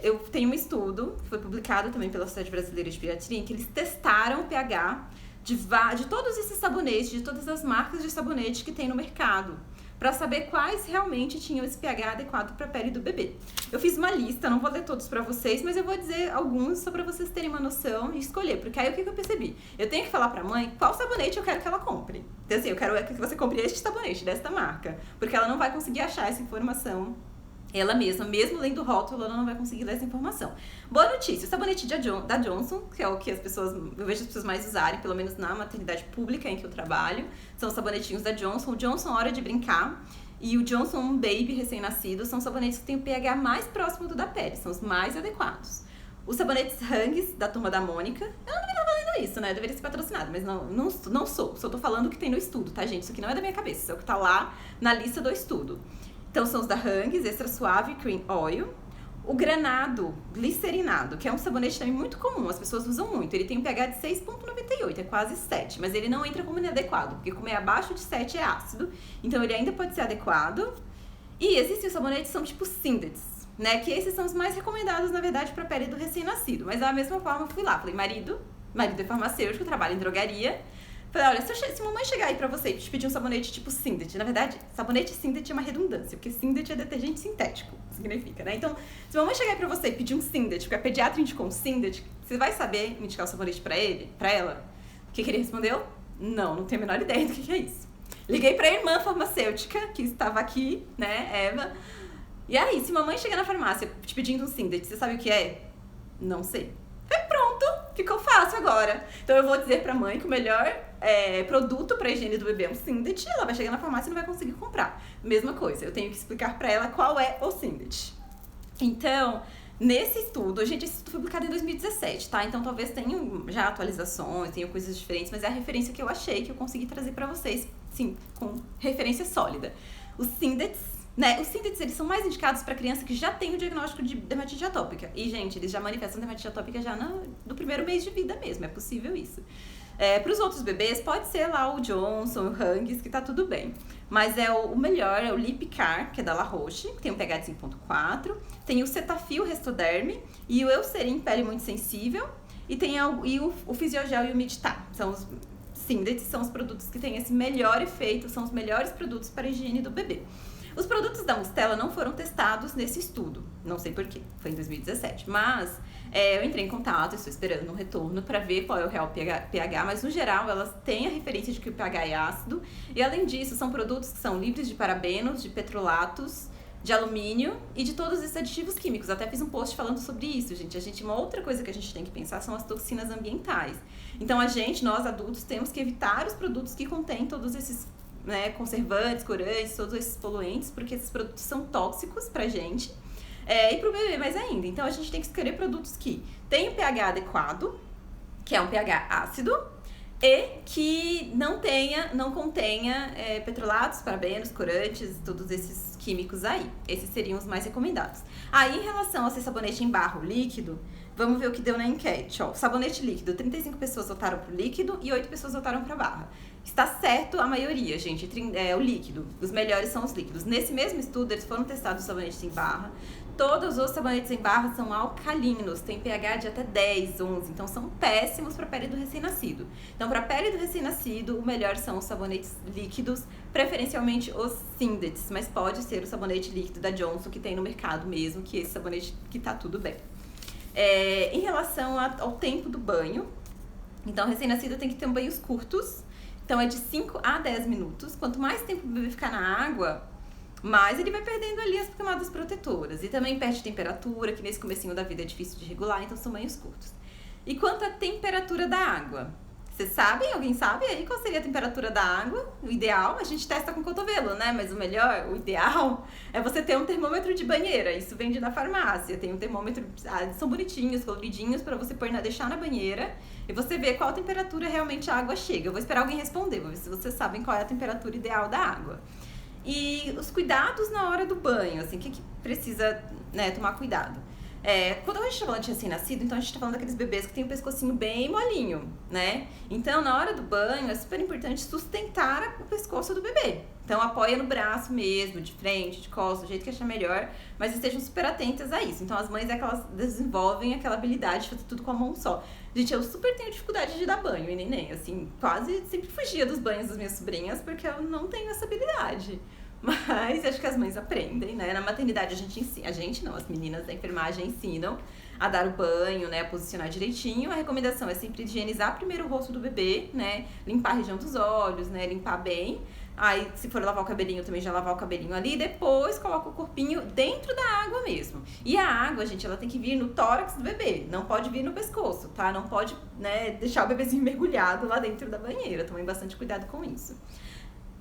eu tenho um estudo, que foi publicado também pela Sociedade Brasileira de Pediatria, em que eles testaram o pH de todos esses sabonetes, de todas as marcas de sabonete que tem no mercado, para saber quais realmente tinham esse pH adequado para a pele do bebê. Eu fiz uma lista, não vou ler todos para vocês, mas eu vou dizer alguns só para vocês terem uma noção e escolher, porque aí o que eu percebi? Eu tenho que falar para a mãe qual sabonete eu quero que ela compre. Então assim, eu quero que você compre este sabonete, desta marca, porque ela não vai conseguir achar essa informação ela mesma, mesmo lendo o rótulo, ela não vai conseguir ler essa informação. Boa notícia, o sabonete da Johnson, que é o que eu vejo as pessoas mais usarem, pelo menos na maternidade pública em que eu trabalho, são os sabonetinhos da Johnson. O Johnson Hora de Brincar e o Johnson Baby recém-nascido são sabonetes que têm o pH mais próximo do da pele, são os mais adequados. Os sabonetes Huggies, da Turma da Mônica, eu não deveria estar falando isso, né? Eu deveria ser patrocinado, mas não sou. Só tô falando o que tem no estudo, tá, gente? Isso aqui não é da minha cabeça, isso é o que tá lá na lista do estudo. Então, são os da Huggies, Extra Suave Cream Oil. O Granado Glicerinado, que é um sabonete também muito comum, as pessoas usam muito. Ele tem um pH de 6,98, é quase 7, mas ele não entra como inadequado, porque como é abaixo de 7 é ácido, então ele ainda pode ser adequado. E existem os sabonetes que são tipo Sindets, né, que esses são os mais recomendados, na verdade, para a pele do recém-nascido. Mas da mesma forma, eu fui lá, falei, marido é farmacêutico, trabalha em drogaria. Falei, olha, se mamãe chegar aí pra você e te pedir um sabonete tipo Sindet, na verdade, sabonete Sindet é uma redundância, porque Sindet é detergente sintético, significa, né? Então, se mamãe chegar aí pra você e pedir um Sindet, porque a pediatra indicou um Sindet, você vai saber indicar o sabonete pra ela? O que ele respondeu? Não tenho a menor ideia do que é isso. Liguei pra irmã farmacêutica, que estava aqui, né, Eva. E aí, se mamãe chegar na farmácia te pedindo um Sindet, você sabe o que é? Não sei. Falei, pronto, ficou fácil agora. Então eu vou dizer pra mãe que o melhor produto pra higiene do bebê é um Sindet, ela vai chegar na farmácia e não vai conseguir comprar. Mesma coisa, eu tenho que explicar pra ela qual é o Sindet. Então, nesse estudo, gente, esse estudo foi publicado em 2017, tá? Então talvez tenham já atualizações, tenham coisas diferentes, mas é a referência que eu achei, que eu consegui trazer pra vocês, sim, com referência sólida. Os Sindets, né? Os Sindets, eles são mais indicados para criança que já tem o diagnóstico de dermatite atópica. E, gente, eles já manifestam dermatite atópica já no primeiro mês de vida mesmo, é possível isso. Para os outros bebês, pode ser lá o Johnson, o Huggies, que tá tudo bem. Mas o melhor é o Lipcar, que é da La Roche, que tem um pH de 5.4. Tem o Cetaphil Restoderm e o Eucerin Pele Muito Sensível. E tem o Fisiogel e o Meditar. São os Sindets, são os produtos que têm esse melhor efeito, são os melhores produtos para a higiene do bebê. Os produtos da Mustela não foram testados nesse estudo, não sei porquê, foi em 2017, mas eu entrei em contato, estou esperando um retorno para ver qual é o real pH, mas no geral elas têm a referência de que o pH é ácido, e além disso são produtos que são livres de parabenos, de petrolatos, de alumínio e de todos esses aditivos químicos. Até fiz um post falando sobre isso, gente. Uma outra coisa que a gente tem que pensar são as toxinas ambientais. Então nós adultos, temos que evitar os produtos que contêm todos esses conservantes, corantes, todos esses poluentes, porque esses produtos são tóxicos pra gente e pro bebê mais ainda. Então a gente tem que escolher produtos que tenham pH adequado, que é um pH ácido, e que não contenha petrolatos, parabenos, corantes, todos esses químicos aí. Esses seriam os mais recomendados. Aí, em relação a ser sabonete em barra ou líquido, vamos ver o que deu na enquete. Ó, sabonete líquido, 35 pessoas votaram pro líquido e 8 pessoas votaram pra barra. Está certo a maioria, gente, o líquido. Os melhores são os líquidos. Nesse mesmo estudo, eles foram testados os sabonetes em barra. Todos os sabonetes em barra são alcalinos, tem pH de até 10, 11, então são péssimos para a pele do recém-nascido. Então, para a pele do recém-nascido, o melhor são os sabonetes líquidos, preferencialmente os Syndex, mas pode ser o sabonete líquido da Johnson, que tem no mercado mesmo, que esse sabonete que tá tudo bem. Em relação ao tempo do banho, então, recém-nascido tem que ter banhos curtos, então é de 5 a 10 minutos. Quanto mais tempo o bebê ficar na água, mas ele vai perdendo ali as camadas protetoras. E também perde temperatura, que nesse comecinho da vida é difícil de regular, então são banhos curtos. E quanto à temperatura da água? Vocês sabem? Alguém sabe aí qual seria a temperatura da água? O ideal, a gente testa com o cotovelo, né? Mas o melhor, o ideal, é você ter um termômetro de banheira. Isso vende na farmácia. Tem um termômetro, são bonitinhos, coloridinhos, para você deixar na banheira e você ver qual temperatura realmente a água chega. Eu vou esperar alguém responder, vou ver se vocês sabem qual é a temperatura ideal da água. E os cuidados na hora do banho, assim, o que precisa, né, tomar cuidado? Quando a gente tá falando de recém-nascido, então a gente tá falando daqueles bebês que tem o pescocinho bem molinho, né? Então, na hora do banho, é super importante sustentar o pescoço do bebê. Então, apoia no braço mesmo, de frente, de costas, do jeito que achar melhor, mas estejam super atentas a isso. Então, as mães, elas desenvolvem aquela habilidade de fazer tudo com a mão só. Gente, eu super tenho dificuldade de dar banho em neném, assim, quase sempre fugia dos banhos das minhas sobrinhas, porque eu não tenho essa habilidade. Mas acho que as mães aprendem, né? Na maternidade as meninas da enfermagem ensinam a dar o banho, né? A posicionar direitinho. A recomendação é sempre higienizar primeiro o rosto do bebê, né? Limpar a região dos olhos, né? Limpar bem. Aí, se for lavar o cabelinho, também já lavar o cabelinho ali. Depois, coloca o corpinho dentro da água mesmo. E a água, gente, ela tem que vir no tórax do bebê. Não pode vir no pescoço, tá? Não pode, né, deixar o bebezinho mergulhado lá dentro da banheira. Tomem bastante cuidado com isso.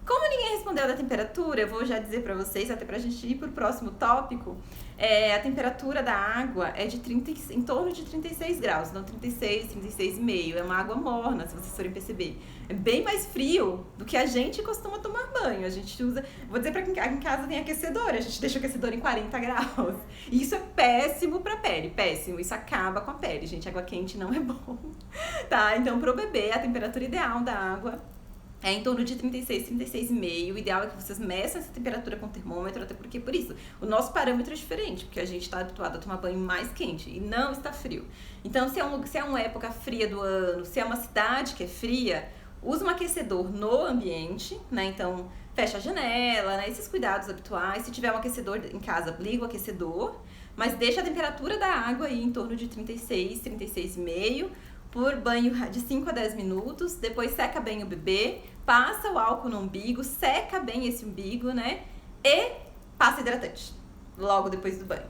Como ninguém respondeu da temperatura, eu vou já dizer pra vocês, até pra gente ir pro próximo tópico, a temperatura da água é em torno de 36 graus, então 36, 36,5. É uma água morna, se vocês forem perceber. É bem mais frio do que a gente costuma tomar banho. A gente usa, vou dizer pra quem em casa tem aquecedor, a gente deixa o aquecedor em 40 graus. E isso é péssimo pra pele, péssimo. Isso acaba com a pele, gente. Água quente não é bom, tá? Então, pro bebê, a temperatura ideal da água é em torno de 36, 36,5. O ideal é que vocês meçam essa temperatura com o termômetro, até porque, por isso, o nosso parâmetro é diferente, porque a gente está habituado a tomar banho mais quente e não está frio. Então, se é uma época fria do ano, se é uma cidade que é fria, usa um aquecedor no ambiente, né? Então, fecha a janela, né? Esses cuidados habituais. Se tiver um aquecedor em casa, liga o aquecedor, mas deixa a temperatura da água aí em torno de 36, 36,5. Por banho de 5 a 10 minutos, depois seca bem o bebê, passa o álcool no umbigo, seca bem esse umbigo, né? E passa hidratante, logo depois do banho.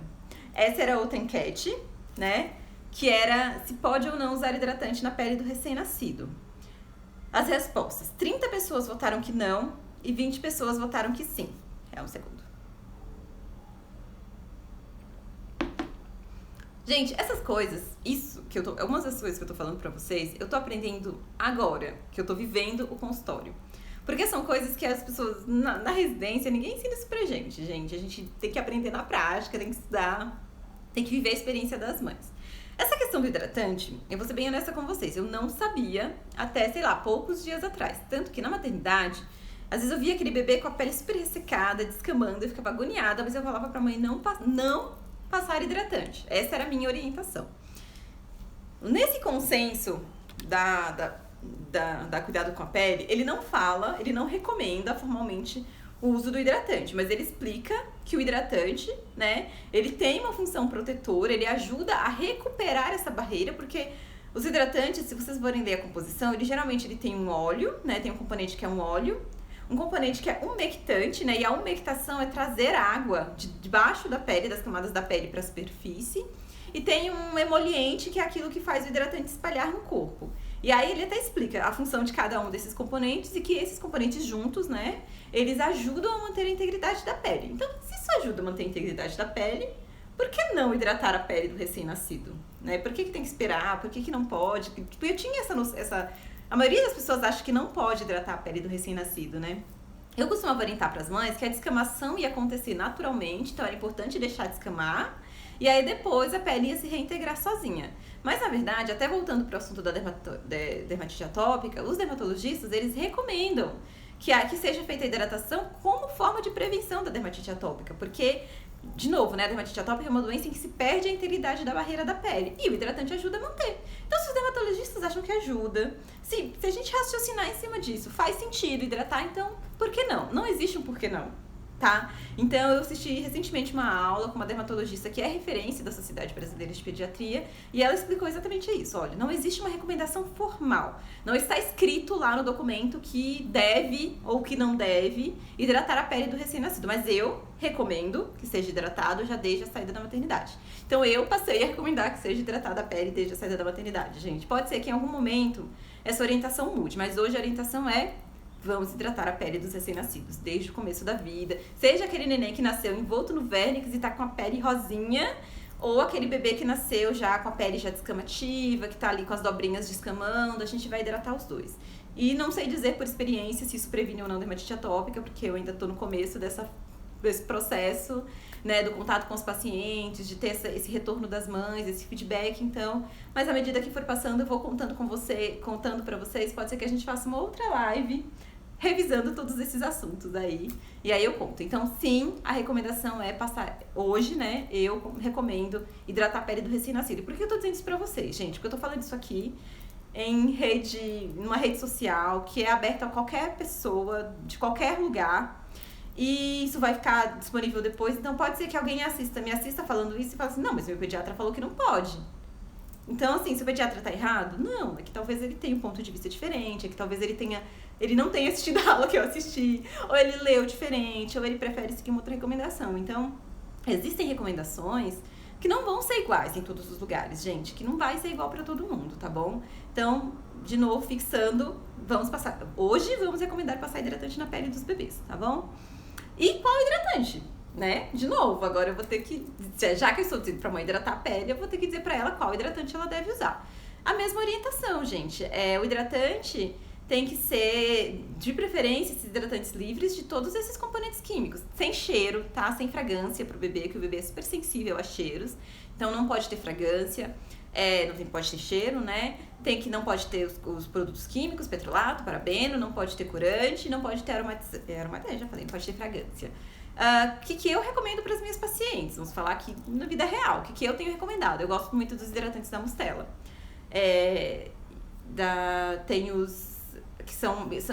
Essa era outra enquete, né? Que era se pode ou não usar hidratante na pele do recém-nascido. As respostas: 30 pessoas votaram que não e 20 pessoas votaram que sim. Um segundo. Gente, essas coisas, algumas das coisas que eu tô falando pra vocês, eu tô aprendendo agora, que eu tô vivendo o consultório. Porque são coisas que as pessoas, na residência, ninguém ensina isso pra gente. A gente tem que aprender na prática, tem que estudar, tem que viver a experiência das mães. Essa questão do hidratante, eu vou ser bem honesta com vocês, eu não sabia até, poucos dias atrás. Tanto que na maternidade, às vezes eu via aquele bebê com a pele super ressecada, descamando, eu ficava agoniada, mas eu falava pra mãe não passar hidratante. Essa era a minha orientação. Nesse consenso da cuidado com a pele, ele não recomenda formalmente o uso do hidratante, mas ele explica que o hidratante, né, ele tem uma função protetora, ele ajuda a recuperar essa barreira, porque os hidratantes, se vocês forem ler a composição, ele tem um óleo, né, tem um componente que é um óleo, um componente que é umectante, né? E a umectação é trazer água de debaixo da pele, das camadas da pele para a superfície. E tem um emoliente, que é aquilo que faz o hidratante espalhar no corpo. E aí ele até explica a função de cada um desses componentes e que esses componentes juntos, né? Eles ajudam a manter a integridade da pele. Então, se isso ajuda a manter a integridade da pele, por que não hidratar a pele do recém-nascido? Né? Por que tem que esperar? Por que não pode? Eu tinha A maioria das pessoas acha que não pode hidratar a pele do recém-nascido, né? Eu costumava orientar para as mães que a descamação ia acontecer naturalmente, então era importante deixar descamar, e aí depois a pele ia se reintegrar sozinha. Mas na verdade, até voltando para o assunto da dermatite atópica, os dermatologistas, eles recomendam que seja feita a hidratação como forma de prevenção da dermatite atópica, porque, de novo, né, a dermatite atópica é uma doença em que se perde a integridade da barreira da pele, e o hidratante ajuda a manter. Então, se os dermatologistas acham que ajuda, se a gente raciocinar em cima disso, faz sentido hidratar, então, por que não? Não existe um por que não, tá? Então, eu assisti recentemente uma aula com uma dermatologista que é referência da Sociedade Brasileira de Pediatria, e ela explicou exatamente isso. Olha, não existe uma recomendação formal, não está escrito lá no documento que deve ou que não deve hidratar a pele do recém-nascido, mas eu recomendo que seja hidratado já desde a saída da maternidade. Então, eu passei a recomendar que seja hidratada a pele desde a saída da maternidade, gente. Pode ser que em algum momento essa orientação mude, mas hoje a orientação é: vamos hidratar a pele dos recém-nascidos desde o começo da vida. Seja aquele neném que nasceu envolto no vernix e tá com a pele rosinha, ou aquele bebê que nasceu já com a pele já descamativa, que tá ali com as dobrinhas descamando, a gente vai hidratar os dois. E não sei dizer por experiência se isso previne ou não dermatite atópica, porque eu ainda tô no começo desse processo, né, do contato com os pacientes, de ter esse retorno das mães, esse feedback, então, mas à medida que for passando, eu vou contando para vocês, pode ser que a gente faça uma outra live revisando todos esses assuntos aí, e aí eu conto. Então, sim, a recomendação é passar, hoje, né, eu recomendo hidratar a pele do recém-nascido. Por que eu tô dizendo isso pra vocês, gente? Porque eu tô falando isso aqui numa rede social, que é aberta a qualquer pessoa, de qualquer lugar, e isso vai ficar disponível depois, então pode ser que alguém me assista falando isso e fale assim: não, mas meu pediatra falou que não pode. Então, assim, se o pediatra tá errado, não, é que talvez ele tenha um ponto de vista diferente, é que talvez ele não tenha assistido a aula que eu assisti, ou ele leu diferente, ou ele prefere seguir uma outra recomendação. Então, existem recomendações que não vão ser iguais em todos os lugares, gente, que não vai ser igual para todo mundo, tá bom? Então, de novo, fixando, hoje vamos recomendar passar hidratante na pele dos bebês, tá bom? E qual hidratante? Né? De novo, agora eu vou ter que, já que eu estou dizendo pra mãe hidratar a pele, eu vou ter que dizer pra ela qual hidratante ela deve usar. A mesma orientação, gente. O hidratante tem que ser, de preferência, esses hidratantes livres de todos esses componentes químicos. Sem cheiro, tá? Sem fragrância pro bebê, que o bebê é super sensível a cheiros. Então não pode ter fragrância, pode ter cheiro, né? Não pode ter os produtos químicos, petrolato, parabeno, não pode ter corante, não pode ter já falei, não pode ter fragrância. O que eu recomendo para as minhas pacientes? Vamos falar aqui na vida real. O que eu tenho recomendado? Eu gosto muito dos hidratantes da Mustela.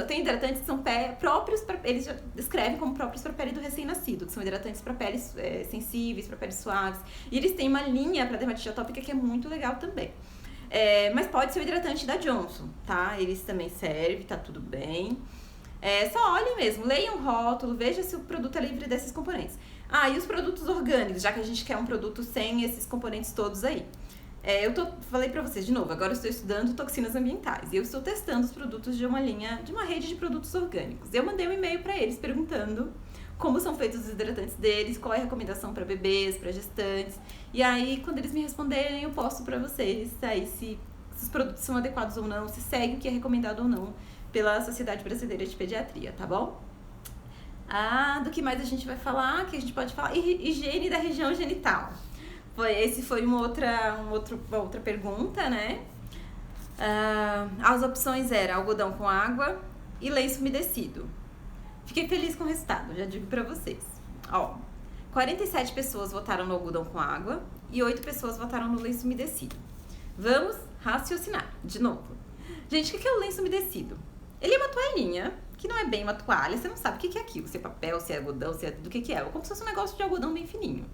Tem hidratantes que são próprios para, eles já descrevem como próprios para a pele do recém-nascido, que são hidratantes para peles sensíveis, para peles suaves. E eles têm uma linha para dermatite atópica que é muito legal também. Mas pode ser o hidratante da Johnson, tá? Eles também servem, tá tudo bem. Só olhem mesmo, leiam o rótulo, veja se o produto é livre desses componentes. E os produtos orgânicos, já que a gente quer um produto sem esses componentes todos aí. Falei pra vocês de novo, agora eu estou estudando toxinas ambientais e eu estou testando os produtos de uma rede de produtos orgânicos. Eu mandei um e-mail pra eles perguntando como são feitos os hidratantes deles, qual é a recomendação para bebês, para gestantes. E aí, quando eles me responderem, eu posto pra vocês aí se os produtos são adequados ou não, se segue o que é recomendado ou não pela Sociedade Brasileira de Pediatria, tá bom? Do que mais a gente vai falar? Que a gente pode falar? Higiene da região genital. Esse foi uma outra pergunta, né? As opções eram algodão com água e lenço umedecido. Fiquei feliz com o resultado, já digo pra vocês. 47 pessoas votaram no algodão com água e 8 pessoas votaram no lenço umedecido. Vamos raciocinar de novo. Gente, o que é o lenço umedecido? Ele é uma toalhinha, que não é bem uma toalha, você não sabe o que é aquilo, se é papel, se é algodão, do que é. Como se fosse um negócio de algodão bem fininho.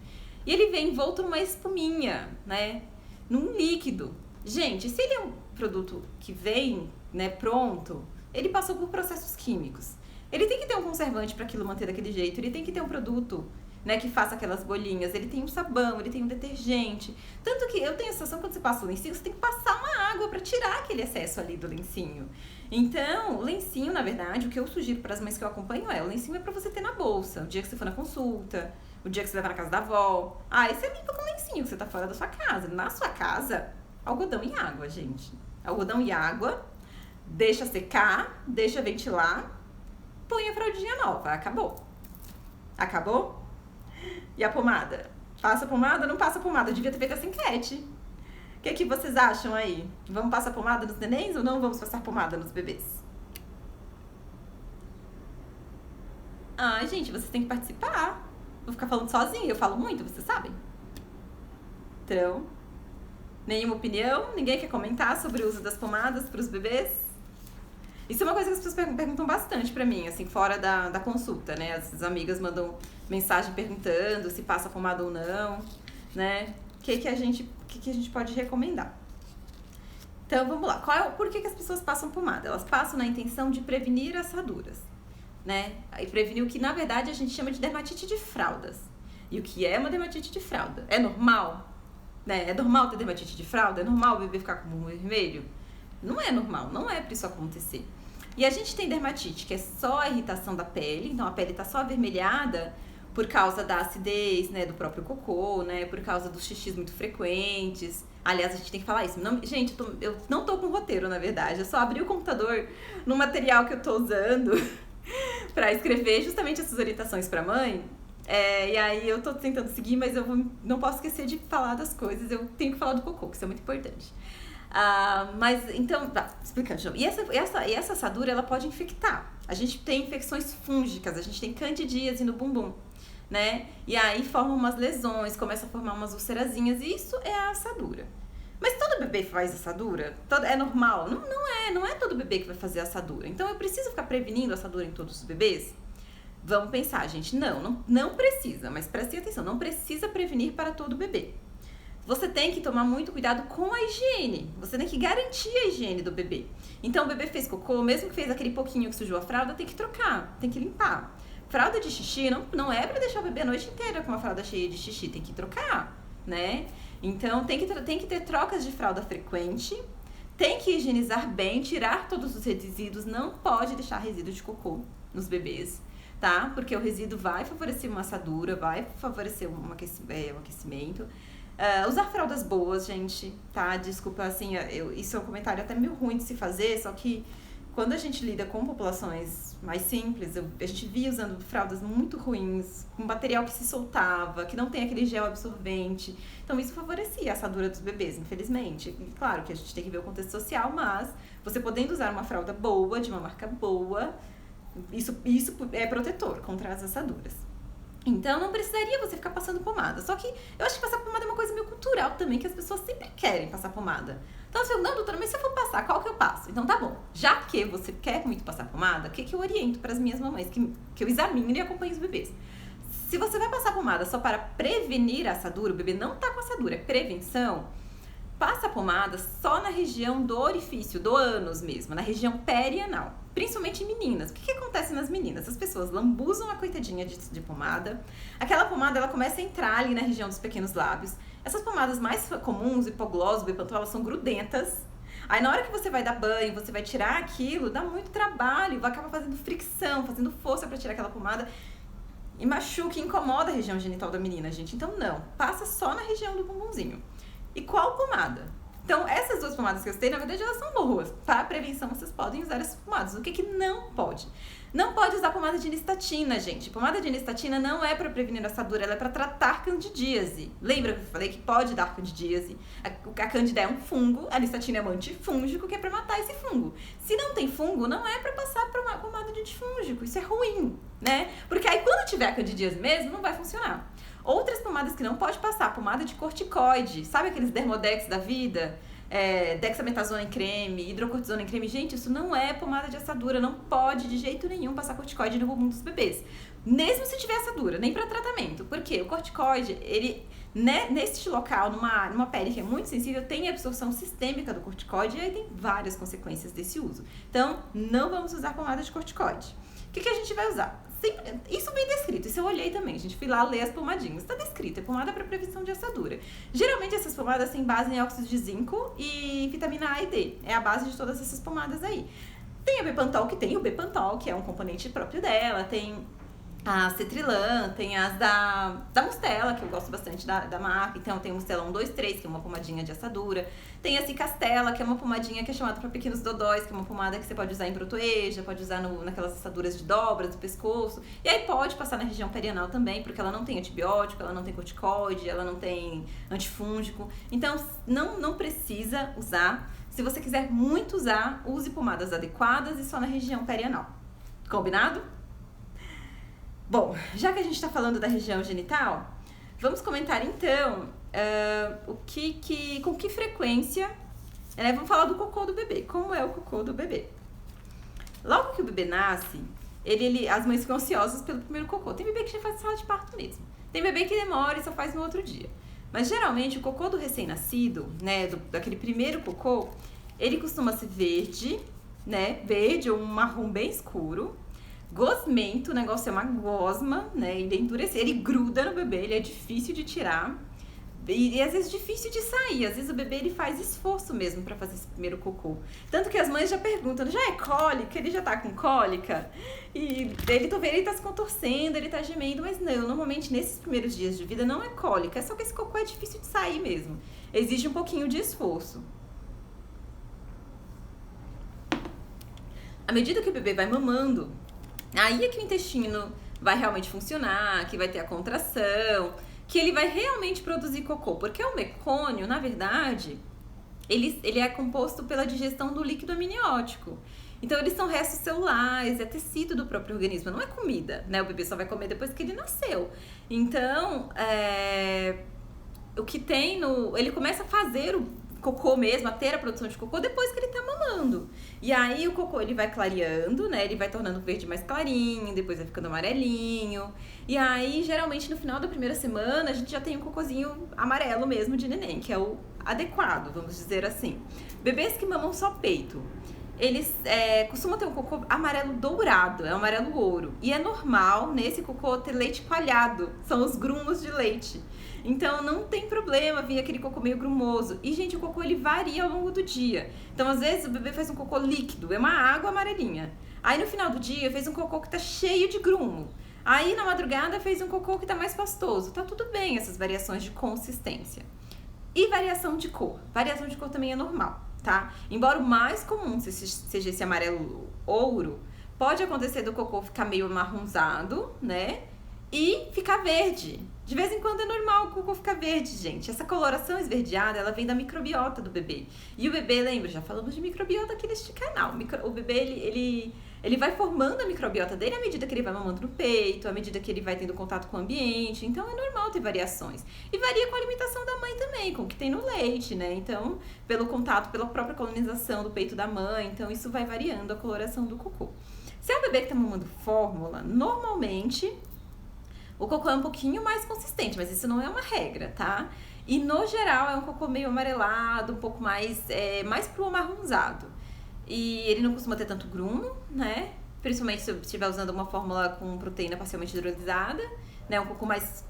E ele vem envolto numa espuminha, né? Num líquido. Gente, se ele é um produto que vem, né, pronto, ele passou por processos químicos. Ele tem que ter um conservante para aquilo manter daquele jeito, ele tem que ter um produto, né, que faça aquelas bolinhas, ele tem um sabão, ele tem um detergente. Tanto que eu tenho a sensação que quando você passa o lencinho, você tem que passar uma água para tirar aquele excesso ali do lencinho. Então, o lencinho, na verdade, o que eu sugiro para as mães que eu acompanho o lencinho é para você ter na bolsa, o dia que você for na consulta, o dia que você levar na casa da avó. Aí você limpa com o lencinho, que você tá fora da sua casa. Na sua casa, algodão e água, gente. Algodão e água, deixa secar, deixa ventilar, põe a fraldinha nova, acabou. Acabou? E a pomada? Passa a pomada ou não passa a pomada? Eu devia ter feito essa enquete. O que vocês acham aí? Vamos passar pomada nos nenéns ou não vamos passar pomada nos bebês? Ai, gente, vocês têm que participar. Vou ficar falando sozinha, eu falo muito, vocês sabem. Então, nenhuma opinião? Ninguém quer comentar sobre o uso das pomadas para os bebês? Isso é uma coisa que as pessoas perguntam bastante pra mim, assim, fora da consulta, né? As amigas mandam mensagem perguntando se passa pomada ou não, né? O que a gente pode recomendar? Então, vamos lá. Por que as pessoas passam pomada? Elas passam na intenção de prevenir assaduras, né? E prevenir o que, na verdade, a gente chama de dermatite de fraldas. E o que é uma dermatite de fralda? É normal? Né? É normal ter dermatite de fralda? É normal o bebê ficar com o bumbum vermelho? Não é normal, não é pra isso acontecer. E a gente tem dermatite, que é só a irritação da pele, então a pele tá só avermelhada por causa da acidez, né, do próprio cocô, né, por causa dos xixis muito frequentes. Aliás, a gente tem que falar isso. Não, gente, eu não tô com roteiro, na verdade. Eu só abri o computador no material que eu tô usando pra escrever justamente essas orientações pra mãe. E aí eu tô tentando seguir, mas não posso esquecer de falar das coisas. Eu tenho que falar do cocô, que isso é muito importante. Mas então, explicando. E essa assadura, ela pode infectar. A gente tem infecções fúngicas, a gente tem candidíase no bumbum, né? E aí forma umas lesões, começa a formar umas ulcerazinhas, e isso é a assadura. Mas todo bebê faz assadura? É normal? Não é todo bebê que vai fazer assadura. Então eu preciso ficar prevenindo assadura em todos os bebês? Vamos pensar, gente. Não precisa, mas prestem atenção, não precisa prevenir para todo bebê. Você tem que tomar muito cuidado com a higiene. Você tem que garantir a higiene do bebê. Então, o bebê fez cocô, mesmo que fez aquele pouquinho que sujou a fralda, tem que trocar, tem que limpar. Fralda de xixi não é pra deixar o bebê a noite inteira com uma fralda cheia de xixi, tem que trocar, né? Então, tem que ter trocas de fralda frequente, tem que higienizar bem, tirar todos os resíduos, não pode deixar resíduo de cocô nos bebês, tá? Porque o resíduo vai favorecer uma assadura, vai favorecer um aquecimento. Usar fraldas boas, gente, tá? Desculpa, assim, isso é um comentário até meio ruim de se fazer, só que quando a gente lida com populações mais simples, a gente via usando fraldas muito ruins, com material que se soltava, que não tem aquele gel absorvente. Então, isso favorecia a assadura dos bebês, infelizmente. E, claro que a gente tem que ver o contexto social, mas você podendo usar uma fralda boa, de uma marca boa, isso é protetor contra as assaduras. Então, não precisaria você ficar passando pomada. Só que eu acho que passar pomada é uma coisa meio cultural também, que as pessoas sempre querem passar pomada. Então, você fala, não, doutora, mas se eu for passar, qual que eu passo? Então, tá bom. Já que você quer muito passar pomada, o que eu oriento para as minhas mamães? Que eu examino e acompanho os bebês. Se você vai passar pomada só para prevenir a assadura, o bebê não tá com assadura, é prevenção, passa a pomada só na região do orifício, do ânus mesmo, na região perianal. Principalmente em meninas. O que acontece nas meninas? As pessoas lambuzam a coitadinha de pomada. Aquela pomada, ela começa a entrar ali na região dos pequenos lábios. Essas pomadas mais comuns, hipoglós, bepantol, elas são grudentas. Aí na hora que você vai dar banho, você vai tirar aquilo, dá muito trabalho, vai acabar fazendo fricção, fazendo força pra tirar aquela pomada. E machuca e incomoda a região genital da menina, gente. Então não, passa só na região do bumbumzinho. E qual pomada? Então, essas duas pomadas que eu citei, na verdade, elas são boas. Para prevenção, vocês podem usar essas pomadas. O que não pode? Não pode usar pomada de nistatina, gente. Pomada de nistatina não é para prevenir assadura, ela é para tratar candidíase. Lembra que eu falei que pode dar candidíase? A candida é um fungo, a nistatina é um antifúngico que é para matar esse fungo. Se não tem fungo, não é para passar para uma pomada de antifúngico. Isso é ruim, né? Porque aí, quando tiver a candidíase mesmo, não vai funcionar. Outras pomadas que não pode passar, pomada de corticoide, sabe aqueles Dermodex da vida? Dexametasona em creme, hidrocortisona em creme. Gente, isso não é pomada de assadura, não pode de jeito nenhum passar corticoide no bumbum dos bebês. Mesmo se tiver assadura, nem para tratamento. Porque o corticoide, ele, né, neste local, numa pele que é muito sensível, tem absorção sistêmica do corticoide e aí tem várias consequências desse uso. Então, não vamos usar pomada de corticoide. O que a gente vai usar? Isso bem descrito, isso eu olhei também, a gente fui lá ler as pomadinhas. Está descrito, é pomada para prevenção de assadura. Geralmente essas pomadas têm base em óxido de zinco e vitamina A e D. É a base de todas essas pomadas aí. Tem a Bepantol, que é um componente próprio dela, tem a Cetrilã, tem as da Mustela, que eu gosto bastante da marca. Então tem a Mustela 123, que é uma pomadinha de assadura. Tem a Cicastela, que é uma pomadinha que é chamada para pequenos dodóis, que é uma pomada que você pode usar em brotoeja, pode usar naquelas assaduras de dobras do pescoço. E aí pode passar na região perianal também, porque ela não tem antibiótico, ela não tem corticoide, ela não tem antifúngico. Então não precisa usar. Se você quiser muito usar, use pomadas adequadas e só na região perianal. Combinado? Bom, já que a gente está falando da região genital, vamos comentar então com que frequência, vamos falar do cocô do bebê, como é o cocô do bebê. Logo que o bebê nasce, as mães ficam ansiosas pelo primeiro cocô. Tem bebê que já faz sala de parto mesmo. Tem bebê que demora e só faz no outro dia. Mas geralmente o cocô do recém-nascido, né, daquele primeiro cocô, ele costuma ser verde, né, verde ou um marrom bem escuro. Gosmento, o negócio é uma gosma, né? Ele endurece, ele gruda no bebê, ele é difícil de tirar. E às vezes difícil de sair. Às vezes o bebê ele faz esforço mesmo pra fazer esse primeiro cocô. Tanto que as mães já perguntam, já é cólica? Ele já tá com cólica? E ele tá se contorcendo, ele tá gemendo, mas não, normalmente nesses primeiros dias de vida não é cólica, é só que esse cocô é difícil de sair mesmo. Exige um pouquinho de esforço. À medida que o bebê vai mamando, aí é que o intestino vai realmente funcionar, que vai ter a contração, que ele vai realmente produzir cocô. Porque o mecônio, na verdade, ele é composto pela digestão do líquido amniótico. Então, eles são restos celulares, é tecido do próprio organismo, não é comida, né? O bebê só vai comer depois que ele nasceu. Então, o que tem ele começa a fazer o cocô mesmo, a ter a produção de cocô depois que ele tá mamando. E aí o cocô ele vai clareando, né? Ele vai tornando o verde mais clarinho, depois vai ficando amarelinho. E aí, geralmente, no final da primeira semana, a gente já tem um cocôzinho amarelo mesmo de neném, que é o adequado, vamos dizer assim. Bebês que mamam só peito, eles costumam ter um cocô amarelo dourado, é um amarelo ouro. E é normal nesse cocô ter leite coalhado, são os grumos de leite. Então não tem problema vir aquele cocô meio grumoso. E, gente, o cocô ele varia ao longo do dia. Então, às vezes, o bebê faz um cocô líquido, é uma água amarelinha. Aí, no final do dia, fez um cocô que tá cheio de grumo. Aí, na madrugada, fez um cocô que tá mais pastoso. Tá tudo bem essas variações de consistência. E variação de cor. Variação de cor também é normal, tá? Embora o mais comum seja esse amarelo ouro, pode acontecer do cocô ficar meio amarronzado, né? E ficar verde. De vez em quando é normal o cocô ficar verde, gente. Essa coloração esverdeada, ela vem da microbiota do bebê. E o bebê, lembra, já falamos de microbiota aqui neste canal. O bebê, ele vai formando a microbiota dele à medida que ele vai mamando no peito, à medida que ele vai tendo contato com o ambiente. Então, é normal ter variações. E varia com a alimentação da mãe também, com o que tem no leite, né? Então, pelo contato, pela própria colonização do peito da mãe. Então, isso vai variando a coloração do cocô. Se é um bebê que tá mamando fórmula, normalmente o cocô é um pouquinho mais consistente, mas isso não é uma regra, tá? E no geral é um cocô meio amarelado, um pouco mais pro amarronzado. E ele não costuma ter tanto grumo, né? Principalmente se eu estiver usando uma fórmula com proteína parcialmente hidrolisada, né? Um cocô mais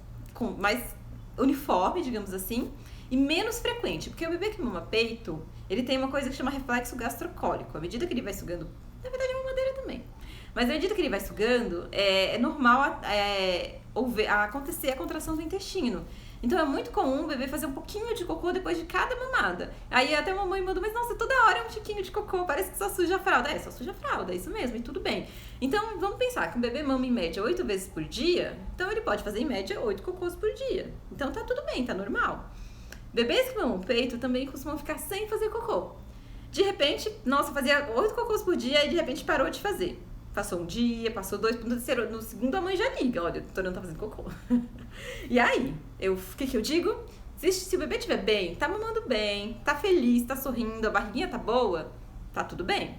uniforme, digamos assim, e menos frequente. Porque o bebê que mama peito, ele tem uma coisa que chama reflexo gastrocólico. À medida que ele vai sugando, na verdade é uma madeira também. Mas à medida que ele vai sugando, é normal acontecer a contração do intestino. Então é muito comum o bebê fazer um pouquinho de cocô depois de cada mamada. Aí até a mamãe mandou, mas nossa, toda hora é um tiquinho de cocô, parece que só suja a fralda. Só suja a fralda, é isso mesmo, e tudo bem. Então vamos pensar que um bebê mama em média 8 vezes por dia, então ele pode fazer em média 8 cocôs por dia. Então tá tudo bem, tá normal. Bebês que mamam peito também costumam ficar sem fazer cocô. De repente, nossa, fazia 8 cocôs por dia e de repente parou de fazer. Passou um dia, passou 2, no segundo a mãe já liga, olha, o doutor não tá fazendo cocô. E aí, o que eu digo? Se o bebê estiver bem, tá mamando bem, tá feliz, tá sorrindo, a barriguinha tá boa, tá tudo bem.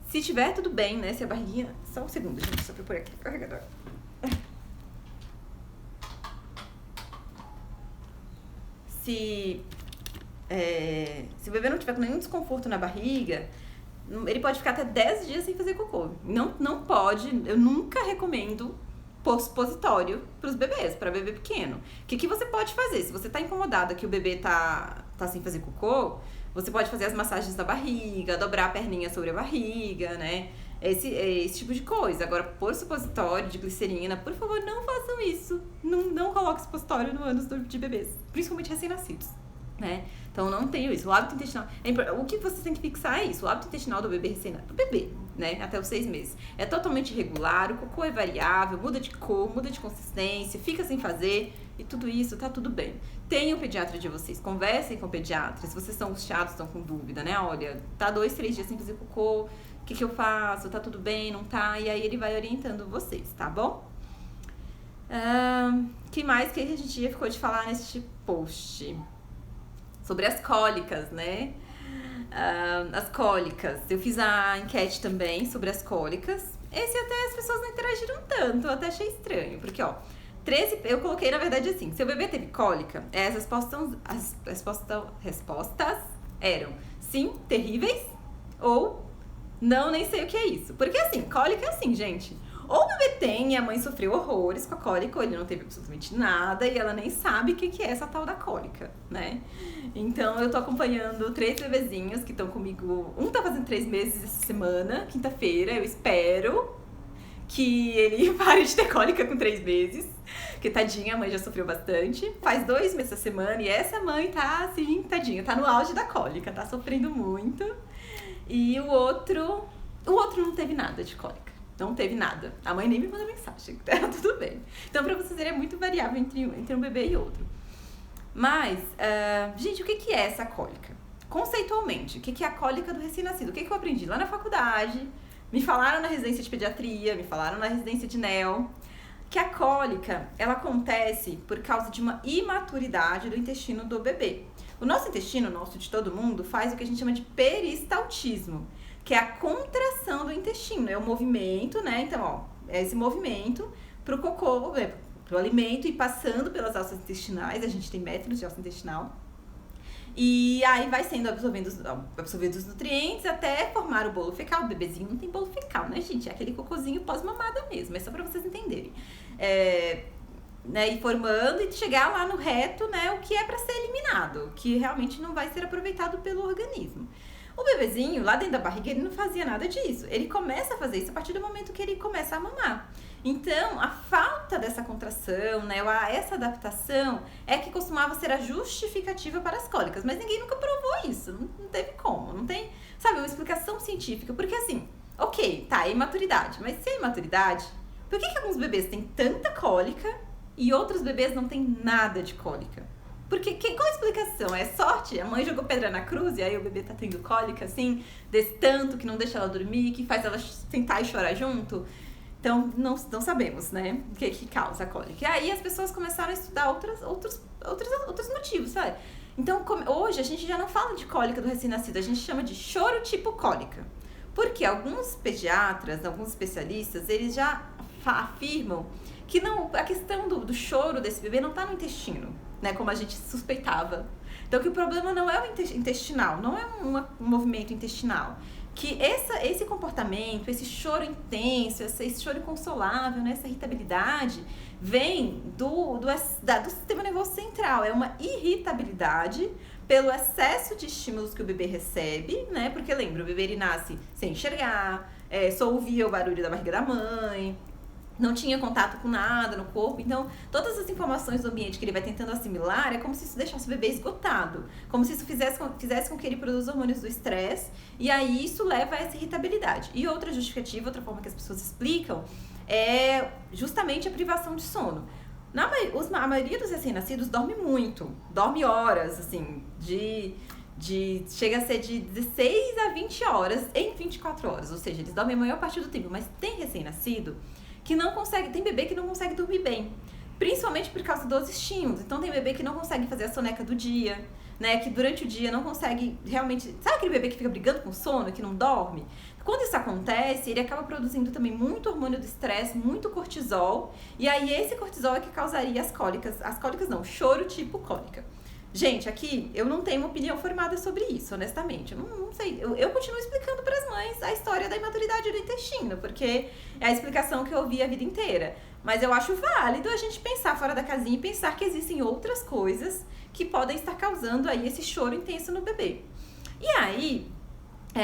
Se tiver tudo bem, né, se a barriguinha... Só um segundo, gente, só pra eu pôr aqui o carregador. Se o bebê não tiver com nenhum desconforto na barriga, ele pode ficar até 10 dias sem fazer cocô. Não pode, eu nunca recomendo pós-supositório pros bebês, para bebê pequeno. O que você pode fazer? Se você tá incomodada que o bebê tá sem fazer cocô, você pode fazer as massagens da barriga, dobrar a perninha sobre a barriga, né? esse tipo de coisa. Agora, pôr supositório de glicerina, por favor, não façam isso. Não coloque supositório no ânus de bebês, principalmente recém-nascidos, né? Então, não tenho isso. O hábito intestinal... O que você tem que fixar é isso. O hábito intestinal do bebê recém-nascido, do bebê, né? Até os 6 meses. É totalmente irregular, o cocô é variável, muda de cor, muda de consistência, fica sem fazer, e tudo isso tá tudo bem. Tenham o pediatra de vocês, conversem com o pediatra. Se vocês estão angustiados, estão com dúvida, né? Olha, tá 2, 3 dias sem fazer cocô, o que eu faço? Tá tudo bem? Não tá? E aí ele vai orientando vocês, tá bom? Que mais que a gente ficou de falar neste post? Sobre as cólicas, né? As cólicas. Eu fiz a enquete também sobre as cólicas. Esse até as pessoas não interagiram tanto, eu até achei estranho. Porque, ó, 13, eu coloquei, na verdade, assim, seu bebê teve cólica, as respostas eram sim, terríveis, ou não, nem sei o que é isso. Porque, assim, cólica é assim, gente. Ou o bebê tem e a mãe sofreu horrores com a cólica, ou ele não teve absolutamente nada e ela nem sabe o que é essa tal da cólica, né? Então, eu tô acompanhando 3 bebezinhos que estão comigo. Um tá fazendo 3 meses essa semana, quinta-feira. Eu espero que ele pare de ter cólica com 3 meses. Porque, tadinha, a mãe já sofreu bastante. Faz 2 meses essa semana e essa mãe tá, assim, tadinha, tá no auge da cólica, tá sofrendo muito. E o outro não teve nada de cólica. Não teve nada. A mãe nem me mandou mensagem. Tá tudo bem. Então, pra vocês verem, é muito variável entre um bebê e outro. Mas, gente, o que é essa cólica? Conceitualmente, o que é a cólica do recém-nascido? O que eu aprendi lá na faculdade? Me falaram na residência de pediatria, me falaram na residência de neo. Que a cólica, ela acontece por causa de uma imaturidade do intestino do bebê. O nosso intestino, o nosso de todo mundo, faz o que a gente chama de peristaltismo, que é a contração do intestino, é o movimento, né? Então, ó, é esse movimento pro cocô, pro alimento e passando pelas alças intestinais, a gente tem métodos de alça intestinal, e aí vai sendo absorvidos os nutrientes até formar o bolo fecal. O bebezinho não tem bolo fecal, né, gente? É aquele cocôzinho pós-mamada mesmo, é só pra vocês entenderem. Né, e formando e chegar lá no reto, né, o que é pra ser eliminado, que realmente não vai ser aproveitado pelo organismo. O bebezinho, lá dentro da barriga, ele não fazia nada disso. Ele começa a fazer isso a partir do momento que ele começa a mamar. Então, a falta dessa contração, né, essa adaptação, é que costumava ser a justificativa para as cólicas. Mas ninguém nunca provou isso. Não teve como. Não tem, sabe, uma explicação científica. Porque assim, ok, tá, é imaturidade. Mas se é imaturidade, por que alguns bebês têm tanta cólica e outros bebês não têm nada de cólica? Porque qual a explicação? É sorte? A mãe jogou pedra na cruz e aí o bebê tá tendo cólica, assim, desse tanto que não deixa ela dormir, que faz ela sentar e chorar junto? Então, não sabemos, né, o que causa a cólica. E aí as pessoas começaram a estudar outros motivos, sabe? Então, hoje a gente já não fala de cólica do recém-nascido, a gente chama de choro tipo cólica. Porque alguns pediatras, alguns especialistas, eles já afirmam que a questão do choro desse bebê não tá no intestino, né, como a gente suspeitava. Então, que o problema não é o intestinal, não é um movimento intestinal. Que esse comportamento, esse choro intenso, esse choro inconsolável, né, essa irritabilidade, vem do sistema nervoso central. É uma irritabilidade pelo excesso de estímulos que o bebê recebe, né? Porque lembra, o bebê ele nasce sem enxergar, só ouvia o barulho da barriga da mãe, não tinha contato com nada no corpo. Então, todas as informações do ambiente que ele vai tentando assimilar é como se isso deixasse o bebê esgotado, como se isso fizesse com que ele produza hormônios do estresse, e aí isso leva a essa irritabilidade. E outra justificativa, outra forma que as pessoas explicam, é justamente a privação de sono. A maioria dos recém-nascidos dorme muito, dorme horas, assim, chega a ser de 16 a 20 horas em 24 horas, ou seja, eles dormem a maior parte do tempo, mas tem recém-nascido que não consegue, tem bebê que não consegue dormir bem, principalmente por causa dos estímulos. Então tem bebê que não consegue fazer a soneca do dia, né, que durante o dia não consegue realmente, sabe aquele bebê que fica brigando com sono, que não dorme? Quando isso acontece, ele acaba produzindo também muito hormônio do estresse, muito cortisol, e aí esse cortisol é que causaria as cólicas não, choro tipo cólica. Gente, aqui eu não tenho uma opinião formada sobre isso, honestamente. Eu não sei. Eu continuo explicando para as mães a história da imaturidade do intestino, porque é a explicação que eu ouvi a vida inteira. Mas eu acho válido a gente pensar fora da casinha e pensar que existem outras coisas que podem estar causando aí esse choro intenso no bebê. E aí,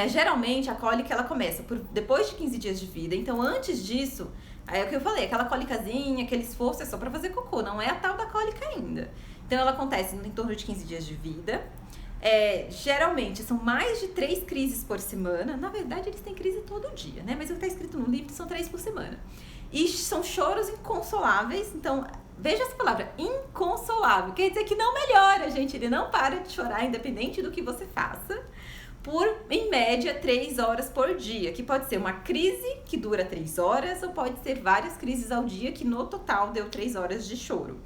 Geralmente a cólica ela começa depois de 15 dias de vida, então antes disso, aí é o que eu falei, aquela cólicazinha, aquele esforço é só pra fazer cocô, não é a tal da cólica ainda. Então ela acontece em torno de 15 dias de vida. Geralmente são mais de 3 crises por semana. Na verdade, eles têm crise todo dia, né? Mas o que está escrito no livro são 3 por semana. E são choros inconsoláveis. Então, veja essa palavra, inconsolável. Quer dizer que não melhora, gente. Ele não para de chorar, independente do que você faça, por, em média, 3 horas por dia. Que pode ser uma crise que dura 3 horas, ou pode ser várias crises ao dia, que no total deu 3 horas de choro.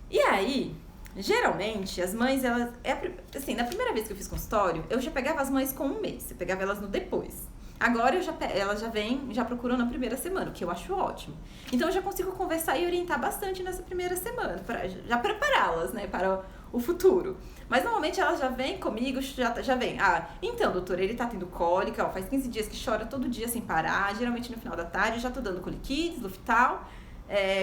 E aí, geralmente, as mães, elas... assim, na primeira vez que eu fiz consultório, eu já pegava as mães com 1 mês. Eu pegava elas no depois. Agora, elas já procuram na primeira semana, o que eu acho ótimo. Então, eu já consigo conversar e orientar bastante nessa primeira semana, para já prepará-las, né, para o futuro. Mas, normalmente, elas já vêm comigo, já vem. Então, doutora, ele tá tendo cólica, faz 15 dias que chora todo dia sem parar, geralmente no final da tarde, eu já tô dando Colikids, Luftal,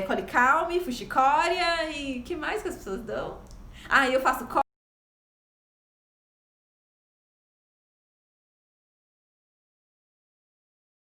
Colicalme, Fuxicória e que mais que as pessoas dão? Eu faço